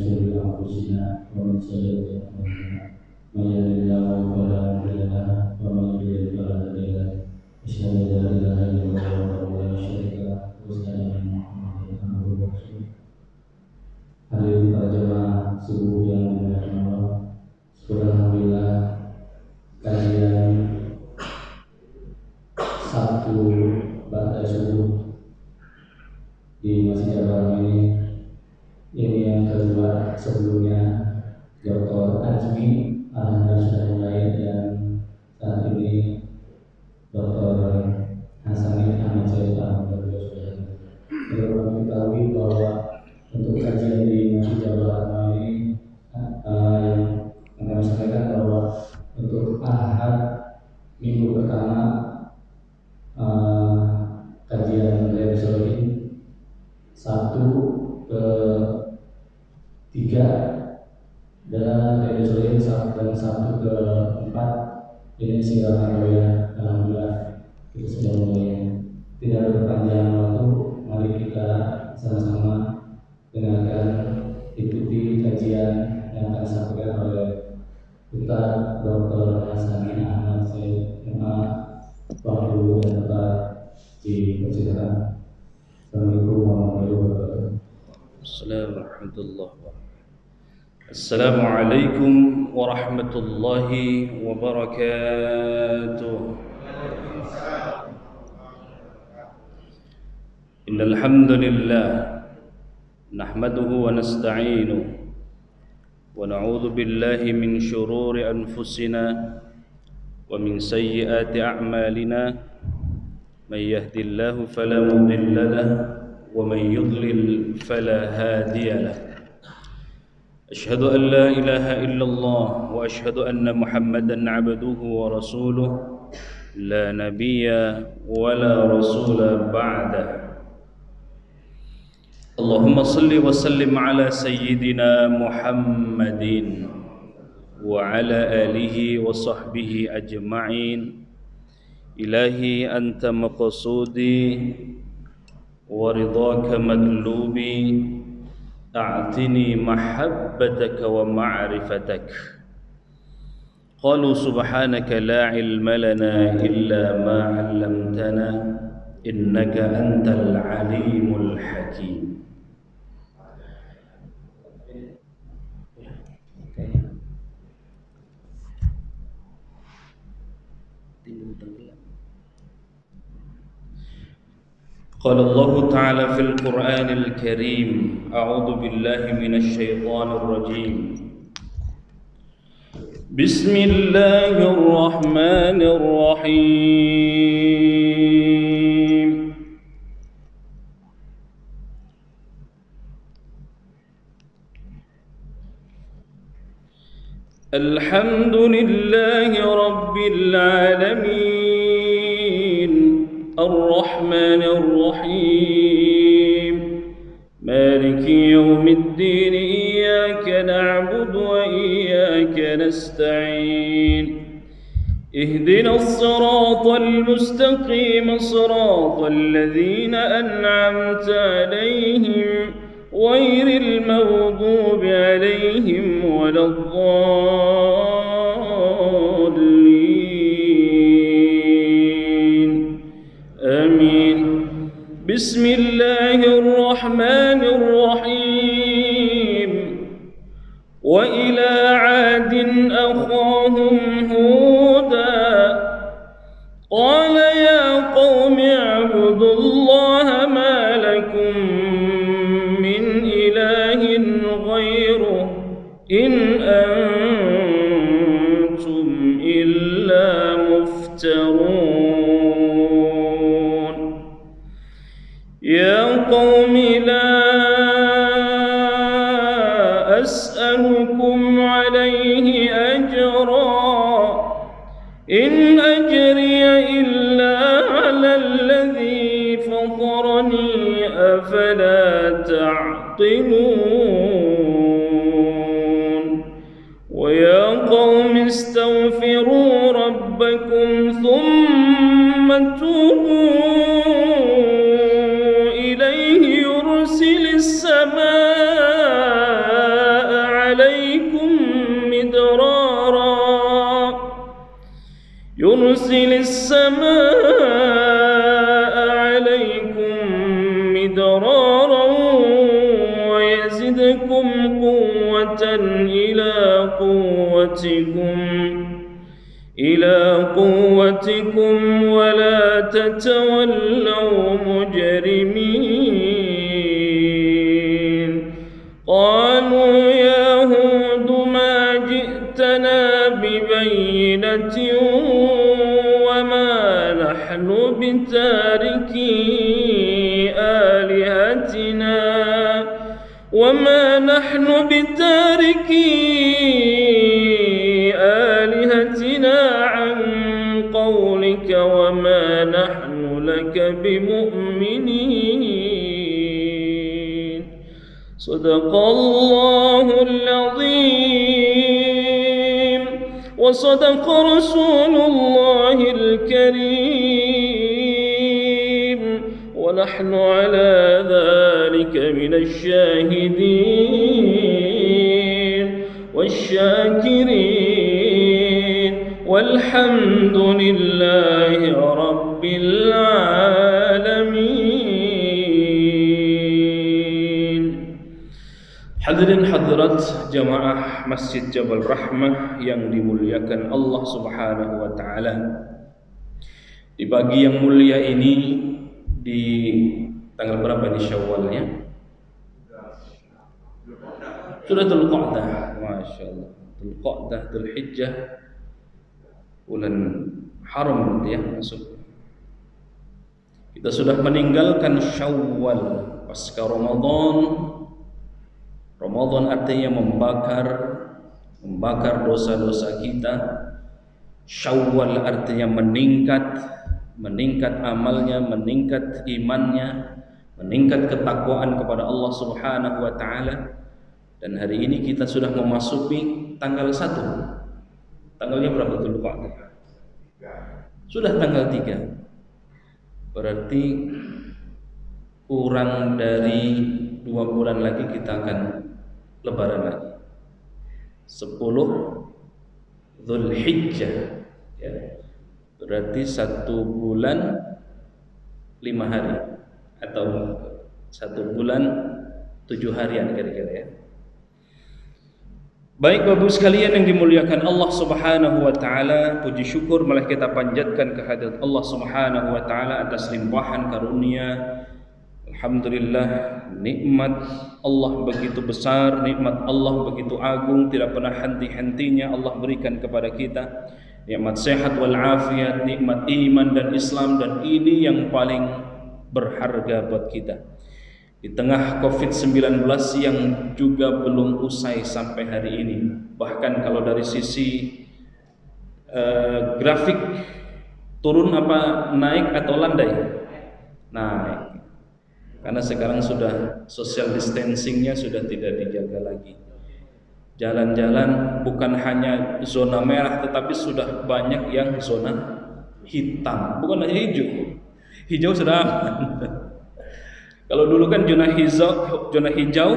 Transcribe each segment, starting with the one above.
شرور أنفسنا ومن سيئات أعمالنا من يهده الله فلا مضل له ومن يضلل فلا هادي له أشهد أن لا إله إلا الله وحده لا شريك له وأشهد أن محمدا عبده ورسوله. Hadirin para jemaah subuh yang dimuliakan Allah, alhamdulillah kajian Sabtu ba'da subuh di Masjid Jabaran ini yang kedua. Sebelumnya Dr. Azmi alhamdulillah sudah mulai, dan saat ini Dr. Hasani Ahmad Said alhamdulillah sudah. Perlu kami ketahui bahwa untuk kajian di Masjid Jabaran ini yang kami sampaikan bahwa untuk Ahad minggu pertama kajian Riyadhus Shalihin, Sabtu ke 3 dan Riyadhus Shalihin dan Sabtu ke 4 ini silakan ya. Alhamdulillah kita sudah mulai. Tidak berpanjang waktu, mari kita sama-sama dengarkan, ikuti kajian yang akan disampaikan oleh Ustaz Dr. Hasani Ahmad Said waktu dan tempat dipersilakan. Assalamualaikum warahmatullahi wabarakatuh. Assalamualaikum warahmatullahi wabarakatuh. Innal hamdalillah nahmaduhu wa nasta'inuhu wa na'udzu billahi min shururi anfusina wa min sayyiati a'malina may yahdihillahu fala mudilla lahu wa may yudlil fala hadiya lahu. Ashhadu an la ilaha illallah wa ashhadu anna Muhammadan 'abduhu wa rasuluhu la nabiyya wa la rasula ba'dahu. Allahumma salli wa sallim ala sayyidina Muhammadin wa ala alihi wa sahbihi ajma'in. Ilahi anta maqsudi wa ridhaka matlubi, a'tini mahabbataka wa ma'rifatak. Qalu subhanaka la ilma lana illa ma 'allamtana innaka antal alimul hakim. قال الله تعالى في القرآن الكريم أعوذ بالله من الشيطان الرجيم بسم الله الرحمن الرحيم الحمد لله رب العالمين الرحمن الرحيم مالك يوم الدين إياك نعبد وإياك نستعين اهدنا الصراط المستقيم صراط الذين أنعمت عليهم غير المغضوب عليهم ولا الضالين آمين. بسم الله الرحمن الرحيم وإلى عاد أخاهم هودا قال يا قوم اعبدوا الله ما لكم من إله غيره إن أنتم إلا مفترون. يا قوم لا أسألكم عليه أجرا إن أجري إلا على الذي فطرني أفلا تعقلون. ويا قوم استغفروا ربكم ثم توبوا إليه يرسل السماء مدرارا ويزدكم قوة إلى قوتكم ولا تتولوا مجرمين قالوا يا هود ما جئتنا ببينة وما نحن بتاركي آلهتنا عن قولك وما نحن لك بمؤمنين صدق الله العظيم وصدق رسول الله الكريم ونحن على ذلك من الشاهدين والشاكرين والحمد لله رب العالمين. Hadirin hadirat jamaah Masjid Jabal Rahmah yang dimuliakan Allah Subhanahu wa taala. Di pagi yang mulia ini, di tanggal berapa di Syawalnya? Sudah Dzulqa'dah, Masya Allah. Dzulqa'dah, Dzulhijjah, bulan haram berarti ya masuk. Kita sudah meninggalkan Syawal pasca Ramadan. Ramadan artinya membakar dosa-dosa kita. Syawal artinya meningkat amalnya, meningkat imannya, meningkat ketakwaan kepada Allah Subhanahu wa taala. Dan hari ini kita sudah memasuki tanggal 1. Tanggalnya berapa tuh Pak? Sudah tanggal 3. Berarti kurang dari 2 bulan lagi kita akan lebaran lagi. 10 Dzulhijjah ya. Berarti 1 bulan 5 hari atau 1 bulan 7 harian kira-kira ya. Baik Bapak sekalian yang dimuliakan Allah Subhanahu wa taala, puji syukur malah kita panjatkan kehadirat Allah Subhanahu wa taala atas limpahan karunia. Alhamdulillah, nikmat Allah begitu besar, nikmat Allah begitu agung, tidak pernah henti-hentinya Allah berikan kepada kita. Nikmat sehat wal afiat, nikmat iman dan Islam, dan ini yang paling berharga buat kita. Di tengah COVID-19 yang juga belum usai sampai hari ini. Bahkan kalau dari sisi grafik turun apa naik atau landai? Naik. Karena sekarang sudah social distancingnya sudah tidak dijaga lagi. Jalan-jalan bukan hanya zona merah, tetapi sudah banyak yang zona hitam, bukan hanya hijau. Hijau sudah aman. Kalau dulu kan zona hijau,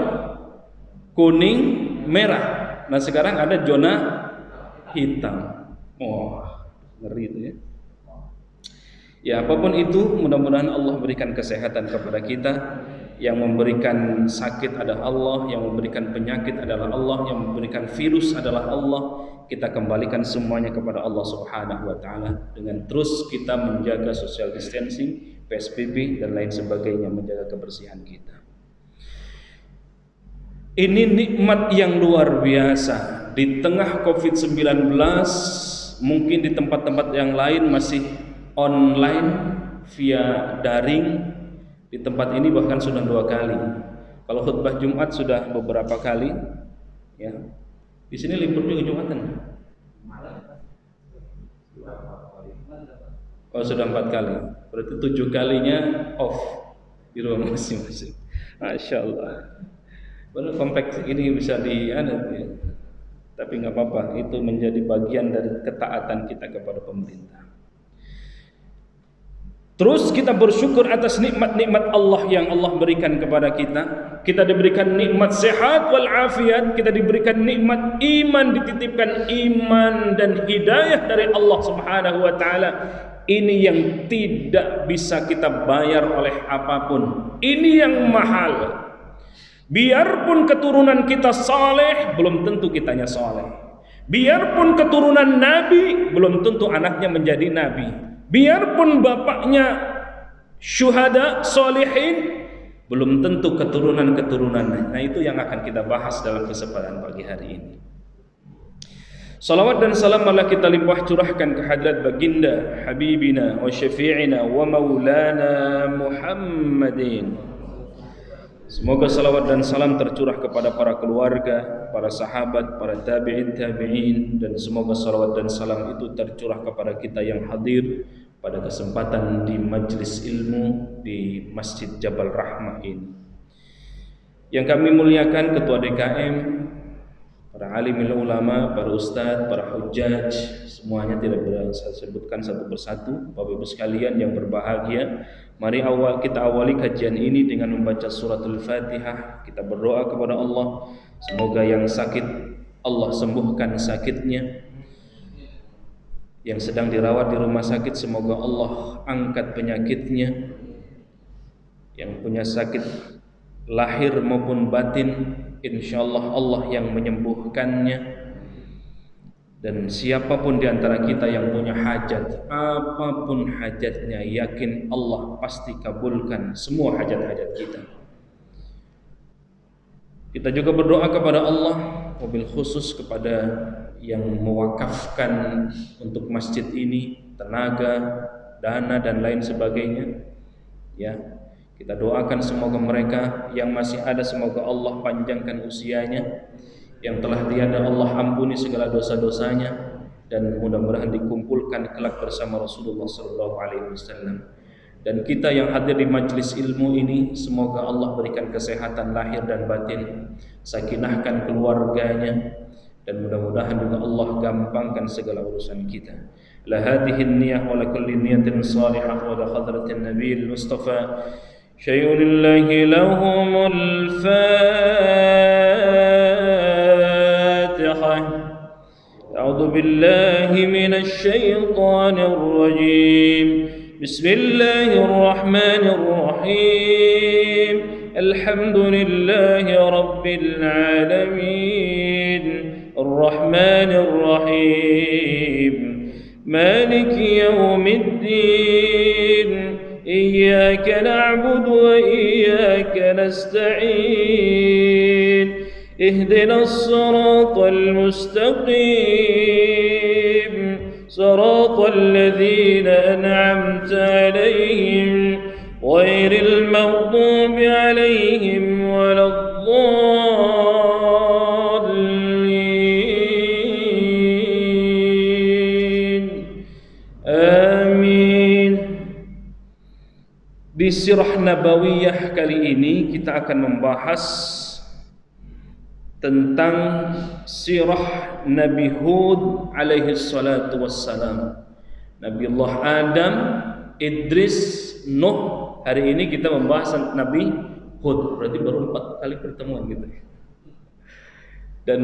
kuning, merah. Nah sekarang ada zona hitam. Wah, ngeri itu ya. Ya apapun itu, mudah-mudahan Allah berikan kesehatan kepada kita. Yang memberikan sakit adalah Allah, yang memberikan penyakit adalah Allah, yang memberikan virus adalah Allah. Kita kembalikan semuanya kepada Allah Subhanahu wa taala dengan terus kita menjaga social distancing, PSBB dan lain sebagainya, menjaga kebersihan kita. Ini nikmat yang luar biasa. Di tengah COVID-19, mungkin di tempat-tempat yang lain masih online via daring. Di tempat ini bahkan sudah 2 kali. Kalau khutbah Jumat sudah beberapa kali, ya. Di sini libur juga Jumatan. Oh sudah 4 kali. Berarti 7 kalinya off di rumah masing-masing. Masya Allah. Baru kompleks ini bisa ya. Tapi nggak apa-apa. Itu menjadi bagian dari ketaatan kita kepada pemerintah. Terus kita bersyukur atas nikmat-nikmat Allah yang Allah berikan kepada kita. Kita diberikan nikmat sehat wal afiat, kita diberikan nikmat iman, dititipkan iman dan hidayah dari Allah Subhanahu wa taala. ini yang tidak bisa kita bayar oleh apapun. Ini yang mahal. Biarpun keturunan kita saleh, belum tentu kitanya saleh. Biarpun keturunan nabi, belum tentu anaknya menjadi nabi. Biarpun bapaknya syuhada, solehin, belum tentu keturunan-keturunannya. Nah, itu yang akan kita bahas dalam kesempatan pagi hari ini. Salawat dan salam Allah kita limpah curahkan ke hadrat baginda habibina wa syafi'ina wa maulana Muhammadin. Semoga salawat dan salam tercurah kepada para keluarga, para sahabat, para tabi'in, dan semoga salawat dan salam itu tercurah kepada kita yang hadir pada kesempatan di majlis ilmu di Masjid Jabal Rahmah ini. Yang kami muliakan Ketua DKM, para alimil ulama, para ustadz, para hujjaj, semuanya tidak bisa saya sebutkan satu persatu. Bapak Ibu sekalian yang berbahagia, mari kita awali kajian ini dengan membaca suratul Fatihah. Kita berdoa kepada Allah, semoga yang sakit Allah sembuhkan sakitnya. Yang sedang dirawat di rumah sakit, semoga Allah angkat penyakitnya. Yang punya sakit lahir maupun batin, insyaallah Allah yang menyembuhkannya. Dan siapapun di antara kita yang punya hajat, apapun hajatnya, yakin Allah pasti kabulkan semua hajat-hajat kita. Kita juga berdoa kepada Allah, wabil khusus kepada yang mewakafkan untuk masjid ini tenaga, dana dan lain sebagainya. Ya, kita doakan semoga mereka yang masih ada, semoga Allah panjangkan usianya. Yang telah tiada, Allah ampuni segala dosa-dosanya, dan mudah-mudahan dikumpulkan kelak bersama Rasulullah SAW. Dan kita yang hadir di majlis ilmu ini, semoga Allah berikan kesehatan lahir dan batin, sakinahkan keluarganya, dan mudah-mudahan juga Allah gampangkan segala urusan kita. La hadhihi an-niyah wa la kulli niyatin salihah wa la hadratin nabiyil mustafa syai'un lillahi lahumul أعوذ بالله من الشيطان الرجيم بسم الله الرحمن الرحيم الحمد لله رب العالمين الرحمن الرحيم مالك يوم الدين إياك نعبد وإياك نستعين اهدنا الصراط المستقيم صراط الذين أنعمت عليهم غير المغضوب عليهم ولا الضالين آمين. Di Sirah Nabawiyah kali ini kita akan membahas tentang sirah Nabi Hud alaihi salatu wassalam. Nabi Allah Adam, Idris, Nuh. Hari ini kita membahas Nabi Hud. Berarti baru 4 kali pertemuan gitu. Dan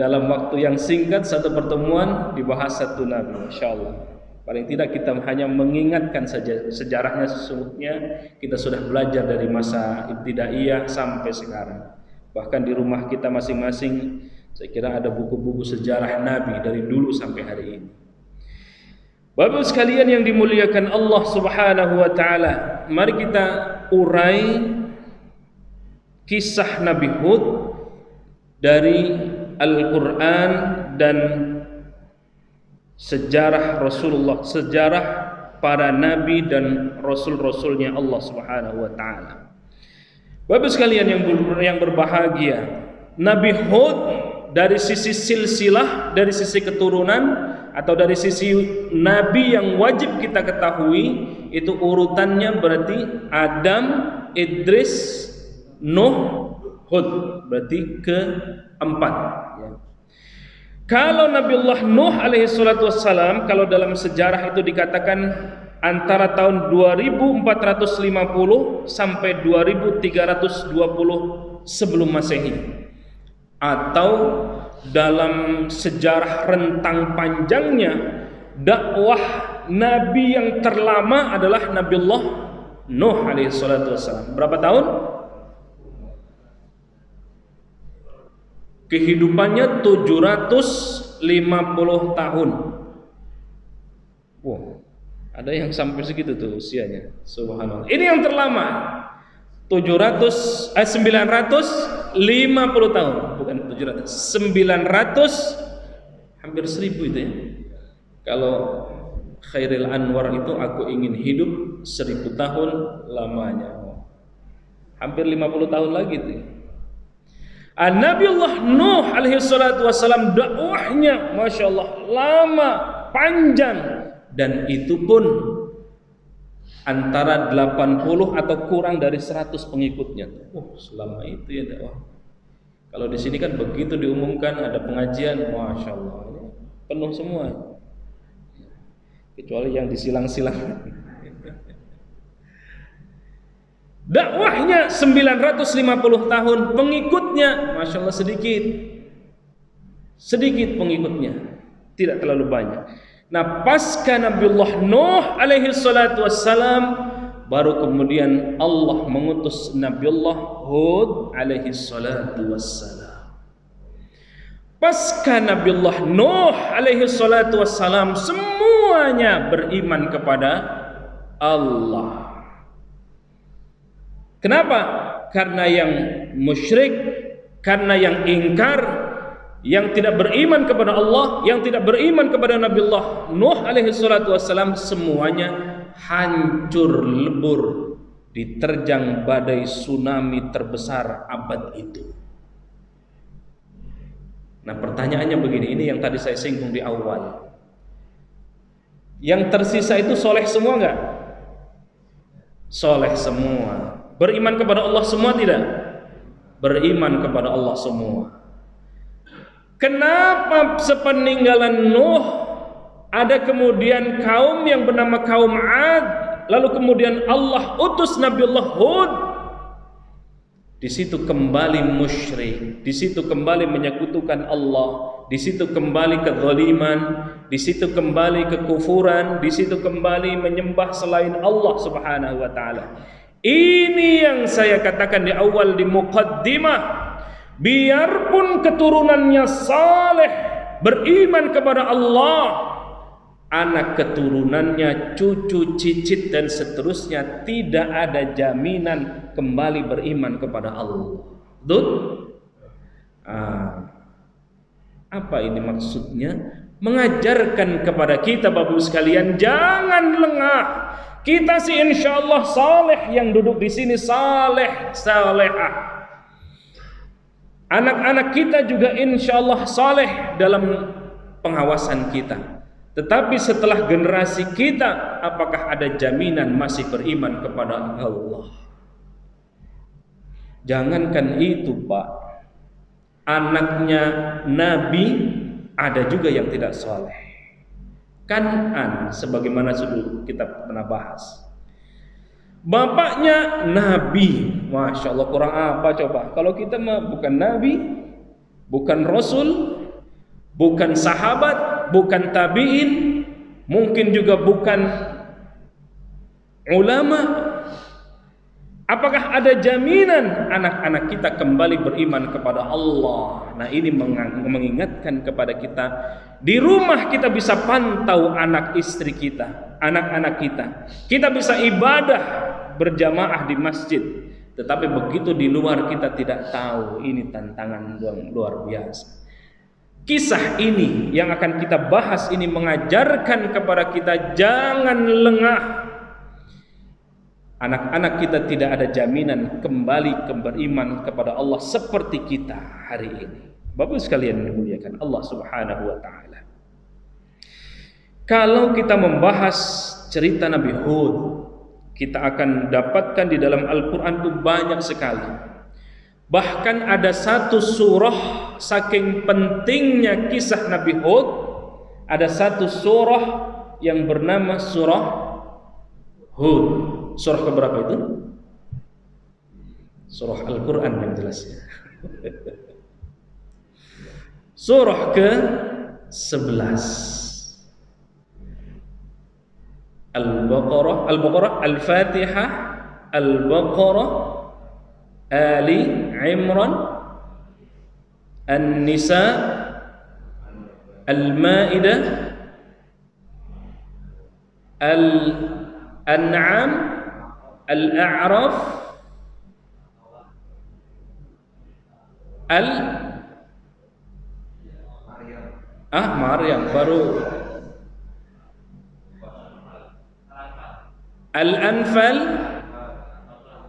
dalam waktu yang singkat satu pertemuan dibahas satu Nabi, insyaallah. Paling tidak kita hanya mengingatkan saja sejarahnya. Sesungguhnya kita sudah belajar dari masa ibtidaiyah sampai sekarang. Bahkan di rumah kita masing-masing saya kira ada buku-buku sejarah Nabi dari dulu sampai hari ini. Bapak sekalian yang dimuliakan Allah Subhanahu wa taala, mari kita urai kisah Nabi Hud dari Al-Qur'an dan sejarah Rasulullah, sejarah para nabi dan rasul-rasulnya Allah Subhanahu wa taala. Bapak sekalian yang berbahagia, Nabi Hud dari sisi silsilah, dari sisi keturunan atau dari sisi nabi yang wajib kita ketahui, itu urutannya berarti Adam, Idris, Nuh, Hud, berarti keempat ya. Kalau Nabiullah Nuh alaihi salatu wassalam, kalau dalam sejarah itu dikatakan antara tahun 2450 sampai 2320 sebelum Masehi, atau dalam sejarah rentang panjangnya dakwah nabi yang terlama adalah Nabiullah Nuh alaihi salatu wassalam. Berapa tahun? Kehidupannya 750 tahun. Wow, ada yang sampai segitu tuh usianya. Subhanallah. Ini yang terlama. 950 tahun, bukan 700. 900, hampir 1000 itu ya. Kalau Khairil Anwar itu aku ingin hidup 1000 tahun lamanya. Hampir 50 tahun lagi tuh. Nabiullah Nuh alaihi salatu wassalam dakwahnya Masya Allah lama, panjang, dan itu pun antara 80 atau kurang dari 100 pengikutnya. Selama itu ya dakwah. Kalau di sini kan begitu diumumkan ada pengajian, Masya Allah penuh semua, kecuali yang disilang-silang. Dakwahnya 950 tahun, pengikutnya Masya Allah sedikit pengikutnya, tidak terlalu banyak. Nah, pasca Nabiullah Nuh alaihi salatu wassalam, baru kemudian Allah mengutus Nabiullah Hud alaihi salatu wassalam. Pasca Nabiullah Nuh alaihi salatu wassalam, semuanya beriman kepada Allah. Kenapa? Karena yang musyrik, karena yang ingkar, yang tidak beriman kepada Allah, yang tidak beriman kepada Nabiullah Nuh alaihi salatu wassalam, semuanya hancur lebur diterjang badai tsunami terbesar abad itu. Nah, pertanyaannya begini, ini yang tadi saya singgung di awal. Yang tersisa itu soleh semua enggak? Soleh semua. Beriman kepada Allah semua tidak? Beriman kepada Allah semua. Kenapa sepeninggalan Nuh ada kemudian kaum yang bernama kaum Ad, lalu kemudian Allah utus Nabiullah Hud? Di situ kembali musyrik, di situ kembali menyekutukan Allah, di situ kembali kezaliman, di situ kembali kekufuran, di situ kembali menyembah selain Allah Subhanahu wa taala. Ini yang saya katakan di awal di muqaddimah, biarpun keturunannya saleh, beriman kepada Allah, anak keturunannya, cucu, cicit dan seterusnya tidak ada jaminan kembali beriman kepada Allah. Betul? Apa ini maksudnya? Mengajarkan kepada kita Bapak Ibu sekalian, jangan lengah. Kita sih insya Allah saleh, yang duduk di sini saleh, salehah. Anak-anak kita juga insya Allah saleh dalam pengawasan kita. Tetapi setelah generasi kita, apakah ada jaminan masih beriman kepada Allah? Jangankan itu Pak, anaknya Nabi ada juga yang tidak saleh. Kan'an, sebagaimana sudah kita pernah bahas. Bapaknya Nabi, Masya Allah, kurang apa coba? Kalau kita mah bukan Nabi, bukan Rasul, bukan sahabat, bukan tabi'in, mungkin juga bukan ulama. Apakah ada jaminan anak-anak kita kembali beriman kepada Allah? Nah, ini mengingatkan kepada kita, di rumah kita bisa pantau anak istri kita, anak-anak kita. Kita bisa ibadah berjamaah di masjid, tetapi begitu di luar kita tidak tahu. Ini tantangan yang luar biasa. Kisah ini yang akan kita bahas ini mengajarkan kepada kita jangan lengah. Anak-anak kita tidak ada jaminan kembali beriman kepada Allah seperti kita hari ini. Bapak sekalian dimuliakan Allah Subhanahu wa taala. Kalau kita membahas cerita Nabi Hud, kita akan dapatkan di dalam Al-Qur'an itu banyak sekali. Bahkan ada satu surah, saking pentingnya kisah Nabi Hud, ada satu surah yang bernama surah Hud. Surah keberapa itu? Surah Al-Quran yang jelasnya. Surah ke-11. Al-Baqarah, Al-Fatihah, Al-Baqarah, Ali Imran, An-Nisa, Al-Maidah, Al-An'am, Al-A'raf, Maryam baru, Al-Anfal,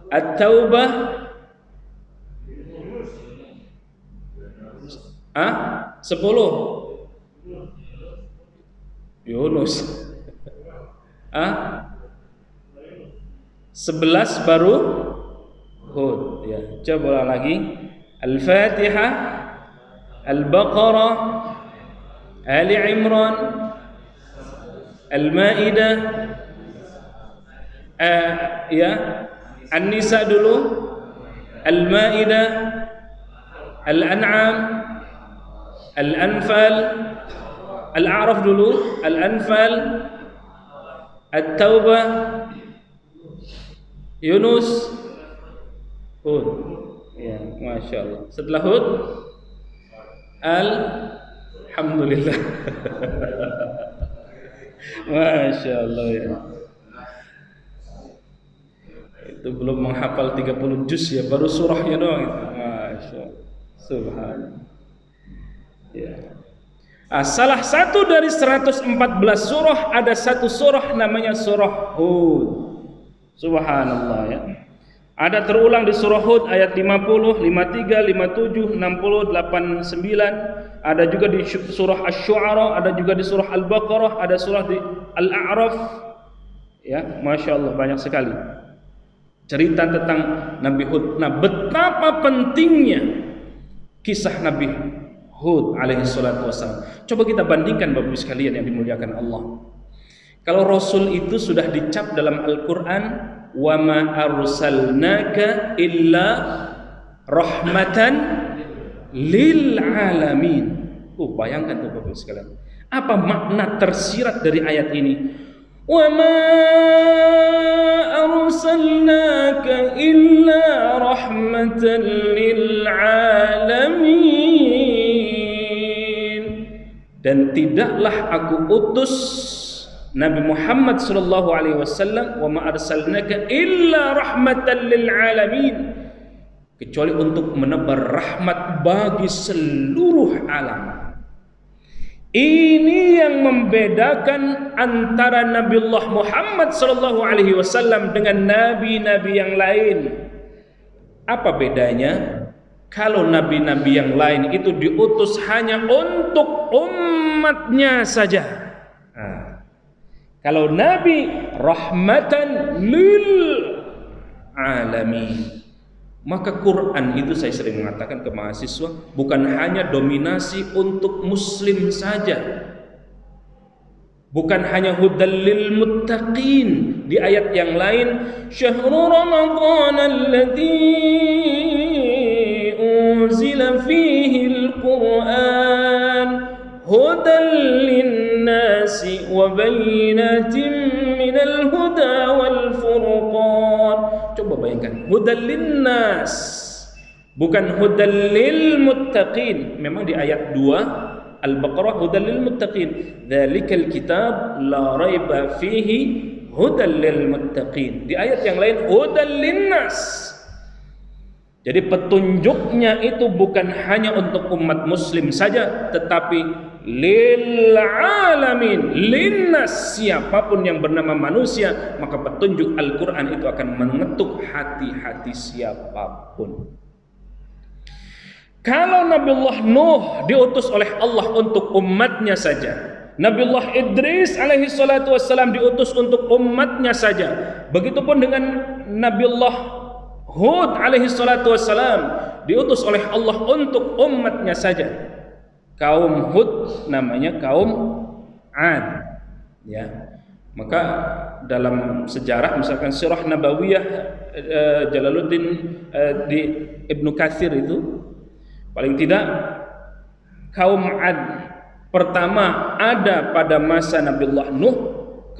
At-Taubah, 10 Yunus, 11 baru Hud. Ya, coba ulang lagi. Al-Fatihah, Al-Baqarah, Ali Imran, Al-Maidah, An-Nisa dulu, Al-Maidah, Al-An'am, Al-Anfal, Al-A'raf dulu, Al-Anfal, At-Taubah, Yunus, Hud. Ya, Masya Allah. Setelah Hud, Alhamdulillah. Masya Allah ya. Itu belum menghafal 30 juz ya, baru surahnya doang itu. Masya Allah. Subhanallah. Ya. Salah satu dari 114 surah, ada satu surah namanya surah Hud. Subhanallah ya. Ada terulang di surah Hud ayat 50, 53, 57, 60, 89. Ada juga di surah Asy-Syu'ara, ada juga di surah Al-Baqarah, ada surah di Al-A'raf. Ya, Masya Allah, banyak sekali cerita tentang Nabi Hud. Nah, betapa pentingnya kisah Nabi Hud alaihi salatu wassalam. Coba kita bandingkan Bapak Ibu sekalian yang dimuliakan Allah. Kalau Rasul itu sudah dicap dalam Al-Quran, wa ma arsalnaka illa rahmatan lil alamin. Bayangkan tuh Bapak Ibu sekalian. Apa makna tersirat dari ayat ini? Wa ma arsalnaka illa rahmatan lil alamin. Dan tidaklah aku utus Nabi Muhammad sallallahu alaihi wasallam, wa ma arsalnaka illa rahmatan lil alamin, kecuali untuk menebar rahmat bagi seluruh alam. Ini yang membedakan antara Nabiullah Muhammad sallallahu alaihi wasallam dengan nabi-nabi yang lain. Apa bedanya? Kalau nabi-nabi yang lain itu diutus hanya untuk umatnya saja. Kalau Nabi rahmatan lil alamin. Maka Quran itu, saya sering mengatakan ke mahasiswa, bukan hanya dominasi untuk muslim saja. Bukan hanya hudal lil muttaqin. Di ayat yang lain, syahrul ramadhan alladzi unzila fihi al-Quran hudan linnasi wa bayyinatin minal huda wal furqan. Coba bayangkan, hudan linnas, bukan hudan lil muttaqin. Memang di ayat 2 Al-Baqarah hudan lil muttaqin, dzalikal kitab la raiba fihi hudan lil muttaqin. Di ayat yang lain hudan linnas. Jadi petunjuknya itu bukan hanya untuk umat muslim saja, tetapi lil alamin, linnas, siapapun yang bernama manusia, maka petunjuk Al-Quran itu akan mengetuk hati-hati siapapun. Kalau Nabiullah Nuh diutus oleh Allah untuk umatnya saja, Nabiullah Idris alaihi salatu wassalam diutus untuk umatnya saja, begitupun dengan Nabiullah Hud alaihi salatu wassalam diutus oleh Allah untuk umatnya saja. Kaum Hud namanya kaum Ad, ya. Maka dalam sejarah misalkan Sirah Nabawiyah Jalaluddin di Ibnu Katsir itu, paling tidak kaum Ad pertama ada pada masa Nabiullah Nuh,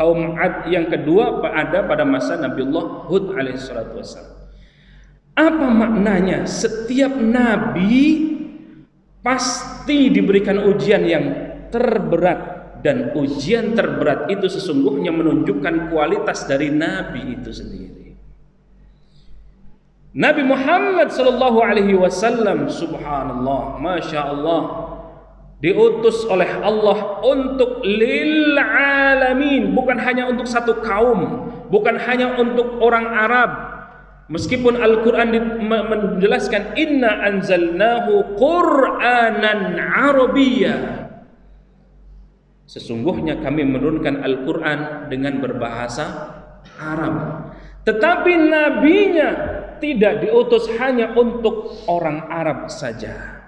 Kaum Ad yang kedua ada pada masa Nabiullah Hud alaihissalatu wassalam. Apa maknanya? Setiap nabi pasti diberikan ujian yang terberat, dan ujian terberat itu sesungguhnya menunjukkan kualitas dari nabi itu sendiri. Nabi Muhammad sallallahu alaihi wasallam, subhanallah, masya Allah, diutus oleh Allah untuk lil alamin, bukan hanya untuk satu kaum, bukan hanya untuk orang Arab. Meskipun Al-Quran menjelaskan inna anzalnahu Qur'anan Arabiyyah, sesungguhnya kami menurunkan Al-Quran dengan berbahasa Arab. Tetapi nabinya tidak diutus hanya untuk orang Arab saja,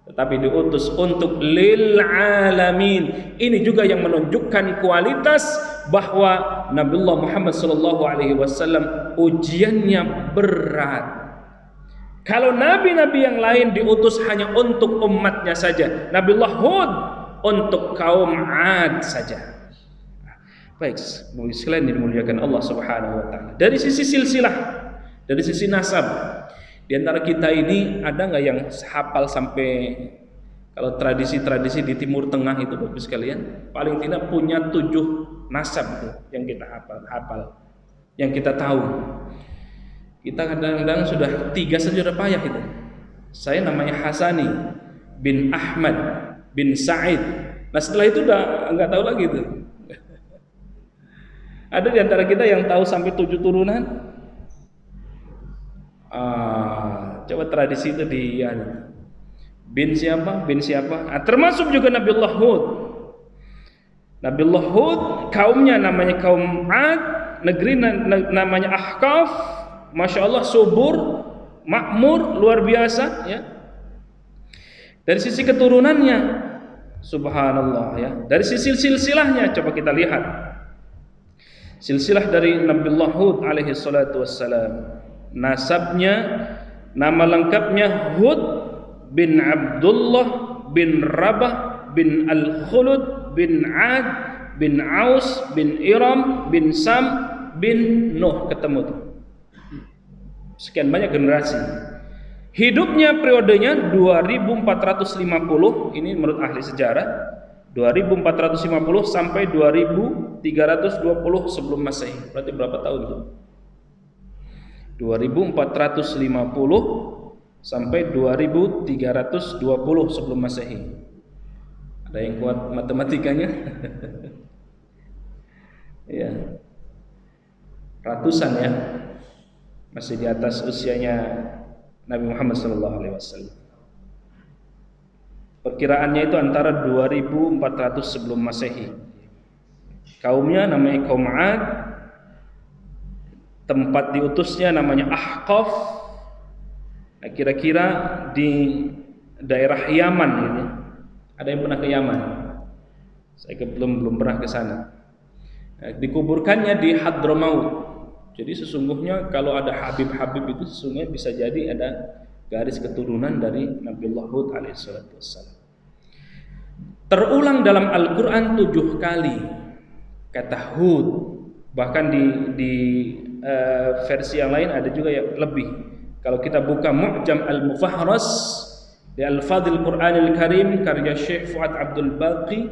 tetapi diutus untuk lil alamin. Ini juga yang menunjukkan kualitas bahwa Nabiullah Muhammad sallallahu alaihi wasallam ujiannya berat. Kalau nabi-nabi yang lain diutus hanya untuk umatnya saja, Nabiullah Hud untuk kaum Ad saja. Baik, sekalian dimuliakan Allah Subhanahu wa taala. Dari sisi silsilah, dari sisi nasab, di antara kita ini ada nggak yang hafal sampai, kalau tradisi-tradisi di Timur Tengah itu Bapak sekalian, paling tidak punya 7 nasab itu yang kita hafal, yang kita tahu. Kita kadang-kadang sudah 3 saja sudah payah itu. Saya namanya Hasani bin Ahmad bin Sa'id. Nah setelah itu udah nggak tahu lagi itu. Ada di antara kita yang tahu sampai 7 turunan? Coba tradisi itu di bin siapa, bin siapa. Termasuk juga Nabiullah Hud. Nabiullah Hud, kaumnya namanya kaum Ad, negeri namanya Ahqaf, masya Allah subur, makmur, luar biasa ya. Dari sisi keturunannya, subhanallah ya. Dari sisi silsilahnya, coba kita lihat silsilah dari Nabiullah Hud alaihi salatu wassalam. Nasabnya, nama lengkapnya Hud bin Abdullah bin Rabah bin Al-Khulud bin Ad bin Aus bin Iram bin Sam bin Nuh. Ketemu tuh sekian banyak generasi. Hidupnya periodenya 2450, ini menurut ahli sejarah, 2450 sampai 2320 sebelum Masehi. Berarti berapa tahun itu? 2450 sampai 2320 sebelum Masehi. Ada yang kuat matematikanya? Ya. Ratusan ya. Masih di atas usianya Nabi Muhammad SAW. Perkiraannya itu antara 2400 sebelum Masehi. Kaumnya namanya kaum Ad. Tempat diutusnya namanya Ahqaf. Nah, kira-kira di daerah Yaman ini. Ada yang pernah ke Yaman? Saya belum pernah ke sana. Nah, dikuburkannya di Hadramaut. Jadi sesungguhnya kalau ada Habib-Habib itu sesungguhnya bisa jadi ada garis keturunan dari Nabiullah Hud alaihissalatu wassalam. Terulang dalam Al-Quran 7 kali kata Hud. Bahkan di versi yang lain ada juga yang lebih. Kalau kita buka Mu'jam Al-Mufahras di Al-Fadhil Quranil Karim karya Syekh Fuad Abdul Baqi,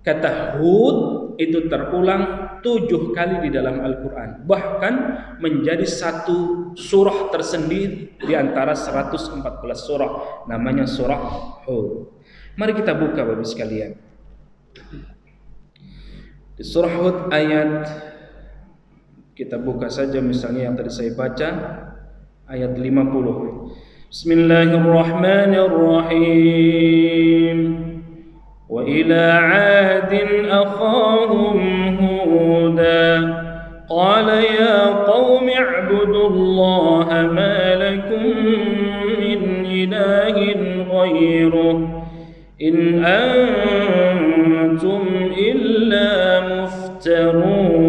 kata Hud itu terulang 7 kali di dalam Al-Quran. Bahkan menjadi satu surah tersendiri di antara 114 surah, namanya surah Hud. Mari kita buka Bapak sekalian. Di surah Hud ayat, kita buka saja misalnya yang tadi saya baca, ayat 50. Bismillahirrahmanirrahim. Wa ila 'adin akhahum huda qala ya qaumi i'budullaha ma lakum min ilahin ghairuh in antum illa muftarun.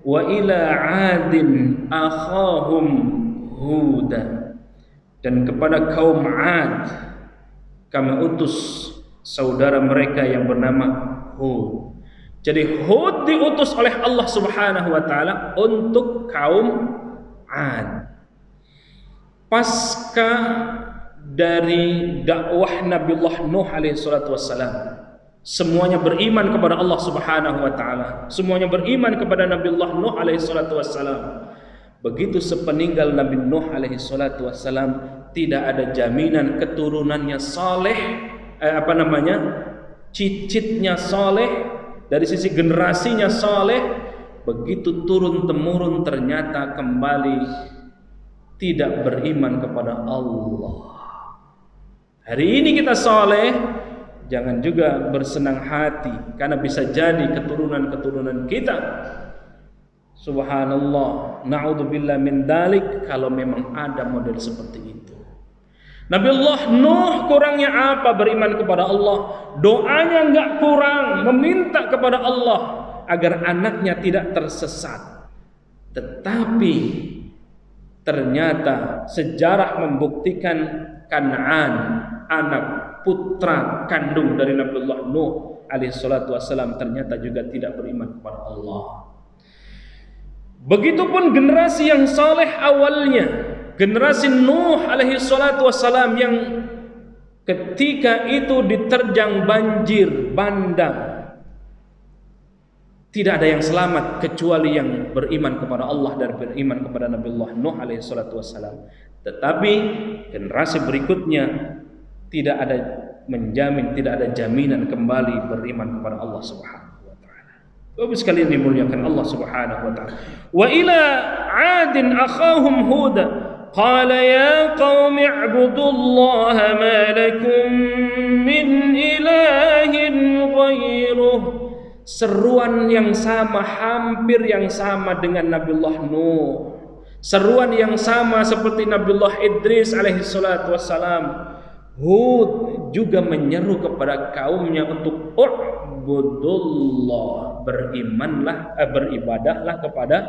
Wa ila 'adin akhahum huda, dan kepada kaum Ad kami utus saudara mereka yang bernama Hud. Jadi Hud diutus oleh Allah Subhanahu wa taala untuk kaum Ad. Pasca dari dakwah Nabiullah Nuh alaihi salatu wassalam, semuanya beriman kepada Allah Subhanahu wa taala. Semuanya beriman kepada Nabiullah Nuh alaihi salatu wassalam. Begitu sepeninggal Nabi Nuh alaihi salatu wassalam, tidak ada jaminan keturunannya saleh, cicitnya saleh, dari sisi generasinya saleh. Begitu turun temurun ternyata kembali tidak beriman kepada Allah. Hari ini kita saleh, jangan juga bersenang hati, karena bisa jadi keturunan-keturunan kita, subhanallah, na'udzubillah min dalik, kalau memang ada model seperti itu. Nabiullah Nuh kurangnya apa beriman kepada Allah? Doanya enggak kurang, meminta kepada Allah agar anaknya tidak tersesat. Tetapi ternyata sejarah membuktikan Kan'an, anak putra kandung dari Nabiullah Nuh alaihi salatu wassalam, ternyata juga tidak beriman kepada Allah. Begitupun generasi yang saleh awalnya, generasi Nuh alaihi salatu wassalam, yang ketika itu diterjang banjir bandang, tidak ada yang selamat kecuali yang beriman kepada Allah dan beriman kepada Nabiullah Nuh alaihi salatu wassalam. Tetapi generasi berikutnya tidak ada menjamin, tidak ada jaminan kembali beriman kepada Allah Subhanahu wa taala. Bapak sekalian dimuliakan Allah Subhanahu wa taala. Wa ila 'adin akhahum Hud qala ya qaumi i'budullaha ma lakum min ilahin ghairuh. Seruan yang sama, hampir yang sama dengan Nabiullah Nuh. Seruan yang sama seperti Nabiullah Idris alaihi salatu wassalam. Hud juga menyeru kepada kaumnya untuk u'budullah, beribadahlah kepada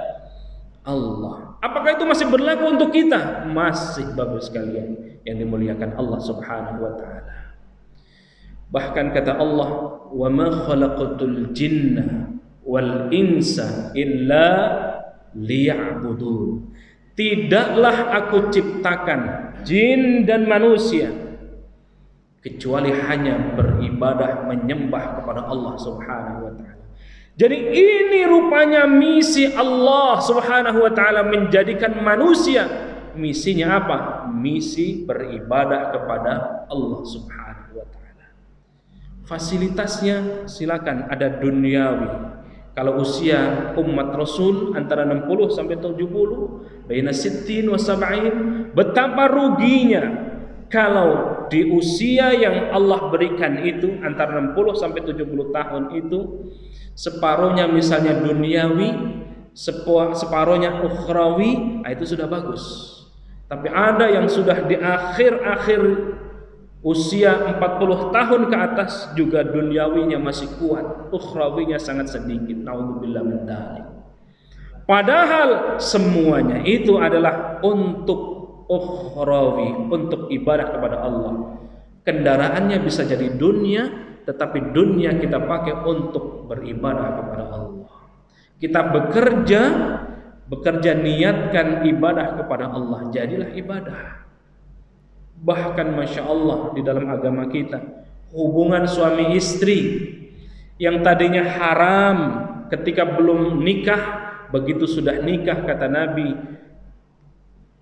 Allah. Apakah itu masih berlaku untuk kita? Masih, Bapak sekalian yang dimuliakan Allah Subhanahu wa taala. Bahkan kata Allah, "Wa ma khalaqatul jinna wal insa illa liya'budun." Tidaklah aku ciptakan jin dan manusia kecuali hanya beribadah, menyembah kepada Allah Subhanahu wa taala. Jadi ini rupanya misi Allah Subhanahu wa taala menjadikan manusia. Misinya apa? Misi beribadah kepada Allah Subhanahu wa taala. Fasilitasnya silakan ada duniawi. Kalau usia umat Rasul antara 60 sampai 70, baina 60 wa 70, betapa ruginya kalau di usia yang Allah berikan itu antara 60 sampai 70 tahun itu, separuhnya misalnya duniawi, separuhnya ukhrawi, itu sudah bagus. Tapi ada yang sudah di akhir-akhir usia 40 tahun ke atas juga duniawinya masih kuat, ukhrawinya sangat sedikit. Naudzubillah min dzalik. Padahal semuanya itu adalah untuk ukhrawi, untuk ibadah kepada Allah. Kendaraannya bisa jadi dunia, tetapi dunia kita pakai untuk beribadah kepada Allah. Kita bekerja niatkan ibadah kepada Allah, jadilah ibadah. Bahkan Masya Allah di dalam agama kita, hubungan suami istri yang tadinya haram ketika belum nikah, begitu sudah nikah kata Nabi,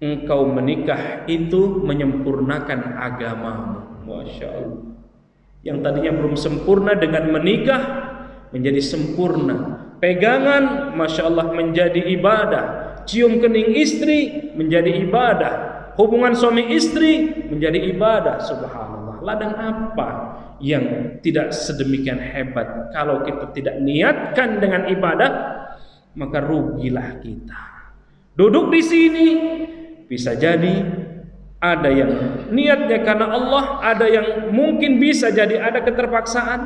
engkau menikah itu menyempurnakan agamamu. Masya Allah. Yang tadinya belum sempurna dengan menikah menjadi sempurna. Pegangan Masya Allah menjadi ibadah. Cium kening istri menjadi ibadah. Hubungan suami istri menjadi ibadah. Subhanallah. Ladang apa yang tidak sedemikian hebat? Kalau kita tidak niatkan dengan ibadah, maka rugilah kita. Duduk di sini bisa jadi ada yang niatnya karena Allah, ada yang mungkin bisa jadi ada keterpaksaan,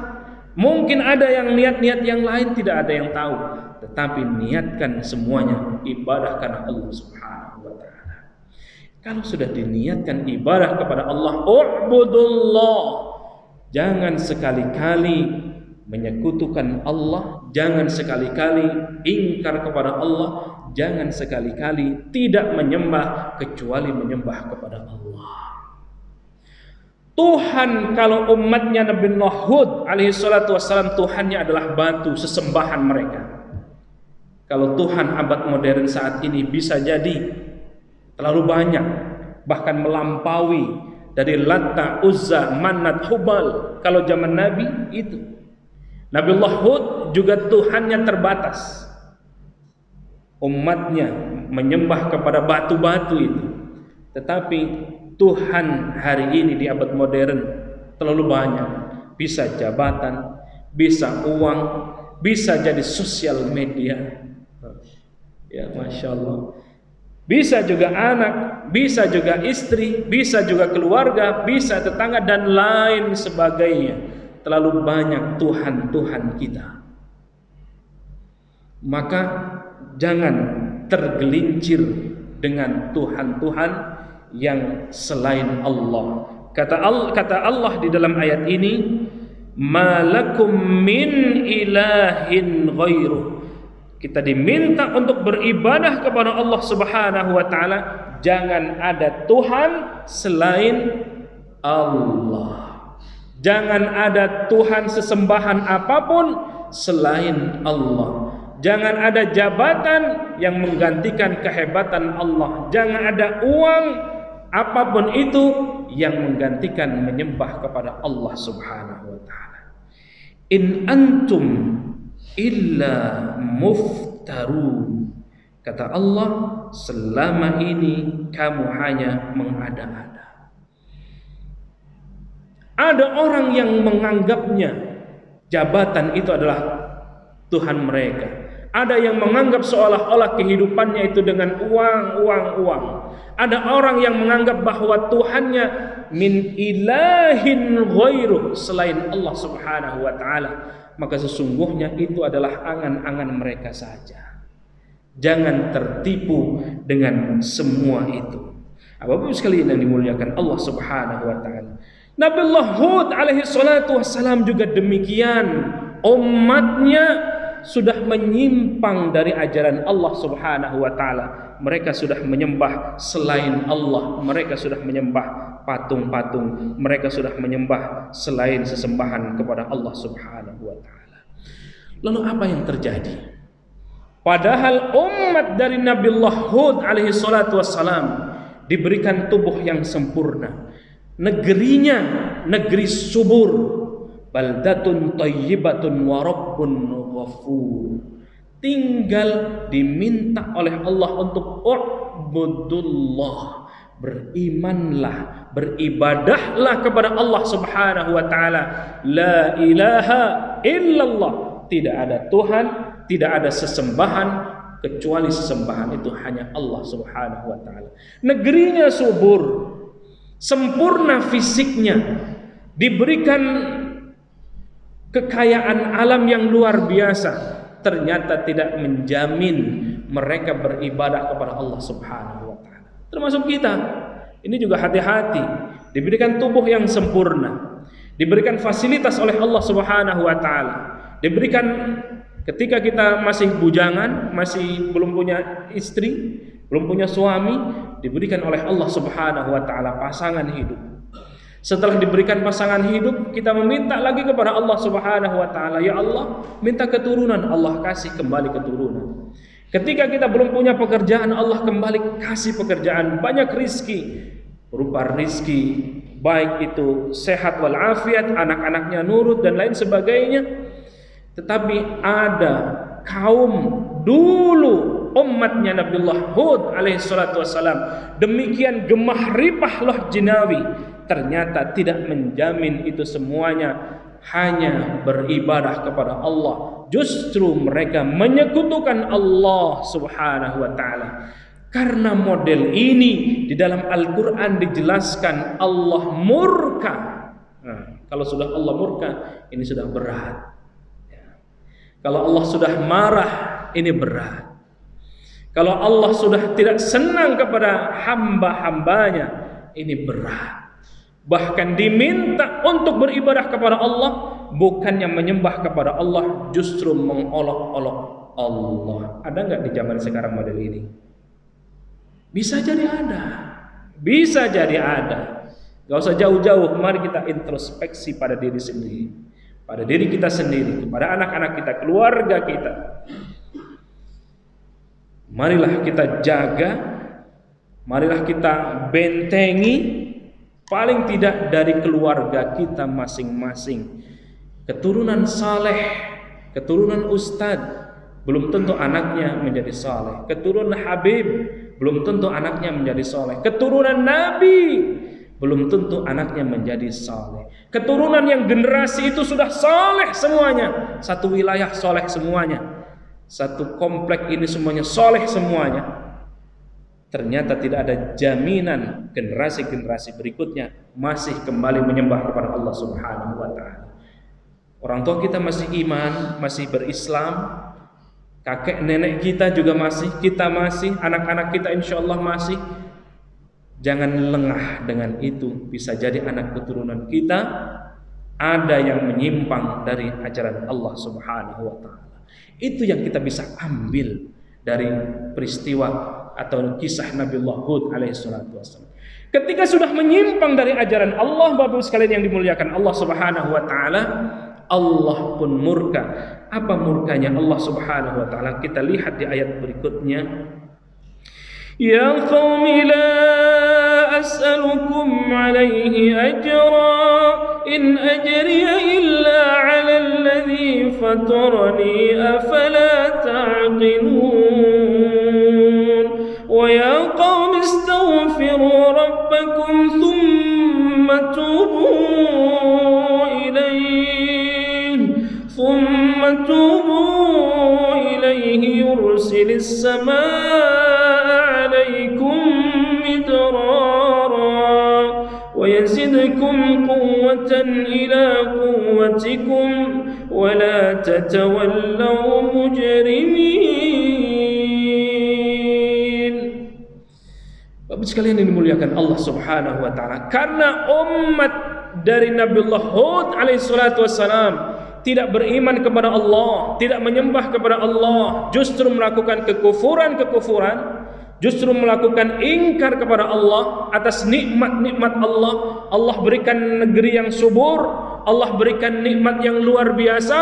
mungkin ada yang niat-niat yang lain, tidak ada yang tahu. Tetapi niatkan semuanya ibadah karena Allah Subhanahu wa taala. Kalau sudah diniatkan ibadah kepada Allah, u'budullah. Jangan sekali-kali menyekutukan Allah, jangan sekali-kali ingkar kepada Allah, jangan sekali-kali tidak menyembah kecuali menyembah kepada Allah. Tuhan, kalau umatnya Nabi Nuh alaihi salatu wassalam, Tuhannya adalah batu, sesembahan mereka. Kalau Tuhan abad modern saat ini bisa jadi terlalu banyak, bahkan melampaui dari Latta, Uzza, Manat, Hubal. Kalau zaman Nabi itu, Nabiullah Hud juga Tuhannya terbatas. Umatnya menyembah kepada batu-batu itu. Tetapi Tuhan hari ini di abad modern terlalu banyak. Bisa jabatan, bisa uang, bisa jadi sosial media. Ya, Masya Allah. Bisa juga anak, bisa juga istri, bisa juga keluarga, bisa tetangga dan lain sebagainya. Terlalu banyak Tuhan-Tuhan kita. Maka jangan tergelincir dengan Tuhan-Tuhan yang selain Allah. Kata Allah di dalam ayat ini, malakum min ilahin ghairuh. Kita diminta untuk beribadah kepada Allah Subhanahu wa taala, jangan ada Tuhan selain Allah. Jangan ada Tuhan sesembahan apapun selain Allah. Jangan ada jabatan yang menggantikan kehebatan Allah. Jangan ada uang apapun itu yang menggantikan menyembah kepada Allah Subhanahu wa taala. In antum illa muftarun. Kata Allah, selama ini kamu hanya mengada-ada. Ada orang yang menganggapnya jabatan itu adalah Tuhan mereka. Ada yang menganggap seolah-olah kehidupannya itu dengan uang. Ada orang yang menganggap bahwa Tuhannya min ilahin ghairuh, selain Allah Subhanahu wa taala. Maka sesungguhnya itu adalah angan-angan mereka saja. Jangan tertipu dengan semua itu. Bapak-Ibu sekalian yang dimuliakan Allah Subhanahu wa taala. Nabiullah Hud alaihi salatu wassalam juga demikian. Umatnya sudah menyimpang dari ajaran Allah Subhanahu wa taala. Mereka sudah menyembah selain Allah, mereka sudah menyembah patung-patung, mereka sudah menyembah selain sesembahan kepada Allah Subhanahu wa taala. Lalu apa yang terjadi? Padahal umat dari Nabiullah Hud alaihi salatu wassalam diberikan tubuh yang sempurna. Negerinya negeri subur, baldatun thayyibatun wa rabbun ghafur. Tinggal diminta oleh Allah untuk u'budullah, berimanlah, beribadahlah kepada Allah Subhanahu wa taala. La ilaha illallah, tidak ada Tuhan, tidak ada sesembahan kecuali sesembahan itu hanya Allah Subhanahu wa taala. Negerinya subur, sempurna fisiknya, diberikan kekayaan alam yang luar biasa, ternyata tidak menjamin mereka beribadah kepada Allah Subhanahu wa taala. Termasuk kita. Ini juga hati-hati. Diberikan tubuh yang sempurna, diberikan fasilitas oleh Allah Subhanahu wa taala, diberikan ketika kita masih bujangan, masih belum punya istri, belum punya suami, diberikan oleh Allah Subhanahu wa taala pasangan hidup. Setelah diberikan pasangan hidup, kita meminta lagi kepada Allah Subhanahu wa taala, ya Allah, minta keturunan, Allah kasih kembali keturunan. Ketika kita belum punya pekerjaan, Allah kembali kasih pekerjaan, banyak rizki, berupa rizki baik itu sehat walafiat, anak-anaknya nurut dan lain sebagainya. Tetapi ada kaum dulu umatnya Nabiullah Hud alaihi salatu wassalam, demikian gemah ripah loh jinawi, ternyata tidak menjamin itu semuanya hanya beribadah kepada Allah. Justru mereka menyekutukan Allah Subhanahu wa taala. Karena model ini di dalam Al-Quran dijelaskan Allah murka. Nah, kalau sudah Allah murka, ini sudah berat. Kalau Allah sudah marah, ini berat. Kalau Allah sudah tidak senang kepada hamba-hambanya, ini berat. Bahkan diminta untuk beribadah kepada Allah, bukannya menyembah kepada Allah, justru mengolok-olok Allah. Ada nggak di zaman sekarang model ini? Bisa jadi ada. Bisa jadi ada. Gak usah jauh-jauh, mari kita introspeksi pada diri sendiri, pada diri kita sendiri, kepada anak-anak kita, keluarga kita. Marilah kita jaga, marilah kita bentengi, paling tidak dari keluarga kita masing-masing. Keturunan saleh, keturunan ustadz, belum tentu anaknya menjadi saleh. Keturunan Habib, belum tentu anaknya menjadi saleh. Keturunan Nabi, belum tentu anaknya menjadi saleh. Keturunan yang generasi itu sudah saleh semuanya, satu wilayah saleh semuanya, satu komplek ini semuanya saleh semuanya. Ternyata tidak ada jaminan generasi-generasi berikutnya masih kembali menyembah kepada Allah Subhanahu wa taala. Orang tua kita masih iman, masih berislam, kakek nenek kita juga masih, kita masih, anak-anak kita insyaallah masih. Jangan lengah dengan itu. Bisa jadi anak keturunan kita ada yang menyimpang dari ajaran Allah Subhanahu wa taala. Itu yang kita bisa ambil dari peristiwa atau kisah Nabiullah Hud alaihi salatu wassalam. Ketika sudah menyimpang dari ajaran Allah, Bapak sekalian yang dimuliakan Allah Subhanahu wa taala, Allah pun murka. Apa murkanya Allah Subhanahu wa taala? Kita lihat di ayat berikutnya. Ya qaumi la as'alukum alaihi ajra in ajriya illa 'ala alladhi fatarani afala ta'qilun wa ya qaumi astaghfiru rabbakum thumma tubu ilayhi yursilis samaa 'alaykum midrara wa yazidkum quwwatan ila quwwatikum wa la tatawallaw mujrimin. Bapak sekalian yang dimuliakan Allah Subhanahu wa taala, karena umat dari Nabiullah Hud alaihi salatu wassalam tidak beriman kepada Allah, tidak menyembah kepada Allah, justru melakukan kekufuran, justru melakukan ingkar kepada Allah atas nikmat-nikmat Allah. Allah berikan negeri yang subur, Allah berikan nikmat yang luar biasa.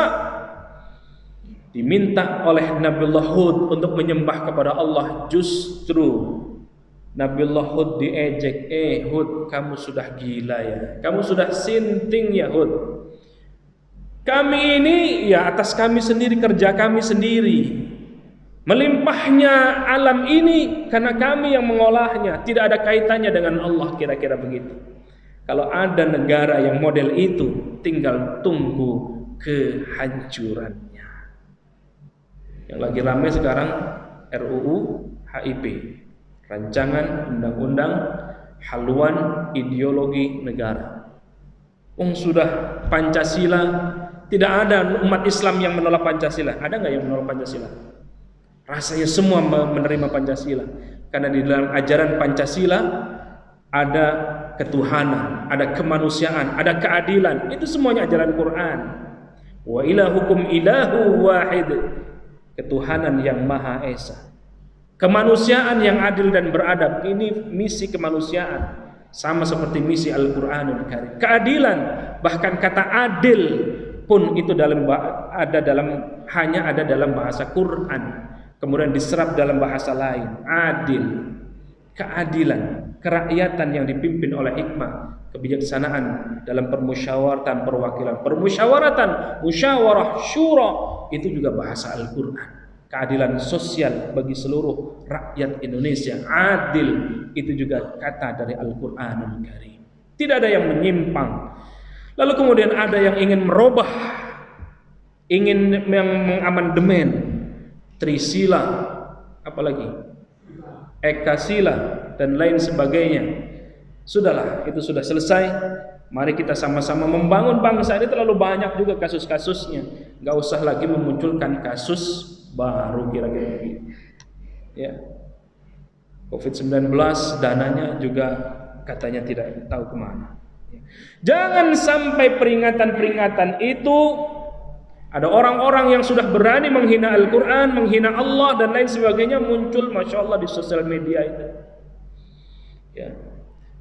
Diminta oleh Nabiullah Hud untuk menyembah kepada Allah, justru Nabiullah Hud diejek. Hud, kamu sudah gila ya, kamu sudah sinting ya Hud. Kami ini ya atas kami sendiri, kerja kami sendiri. Melimpahnya alam ini karena kami yang mengolahnya, tidak ada kaitannya dengan Allah, kira-kira begitu. Kalau ada negara yang model itu, tinggal tunggu kehancurannya. Yang lagi ramai sekarang RUU HIP, Rancangan Undang-Undang Haluan Ideologi Negara. Sudah Pancasila, tidak ada umat Islam yang menolak Pancasila. Ada nggak yang menolak Pancasila? Rasanya semua menerima Pancasila, karena di dalam ajaran Pancasila ada ketuhanan, ada kemanusiaan, ada keadilan. Itu semuanya ajaran Quran. Wa ilahukum ilahu wahid, ketuhanan yang maha esa. Kemanusiaan yang adil dan beradab, ini misi kemanusiaan, sama seperti misi Al-Qur'anul Karim. Keadilan, bahkan kata adil pun itu hanya ada dalam bahasa Quran, kemudian diserap dalam bahasa lain. Adil, keadilan, kerakyatan yang dipimpin oleh hikmah, kebijaksanaan dalam permusyawaratan perwakilan, musyawarah syura, itu juga bahasa Al-Quran. Keadilan sosial bagi seluruh rakyat Indonesia, adil, itu juga kata dari Al-Quranul Karim. Tidak ada yang menyimpang. Lalu kemudian ada yang ingin merubah, ingin mengamandemen Trisila, apalagi Ekasila dan lain sebagainya. Sudahlah, itu sudah selesai. Mari kita sama-sama membangun bangsa ini. Terlalu banyak juga kasus-kasusnya. Gak usah lagi memunculkan kasus baru, kira-kira begitu. Ya, COVID-19 dananya juga katanya tidak tahu kemana. Jangan sampai peringatan-peringatan itu ada orang-orang yang sudah berani menghina Al-Quran, menghina Allah dan lain sebagainya muncul, masya Allah, di sosial media itu. Ya,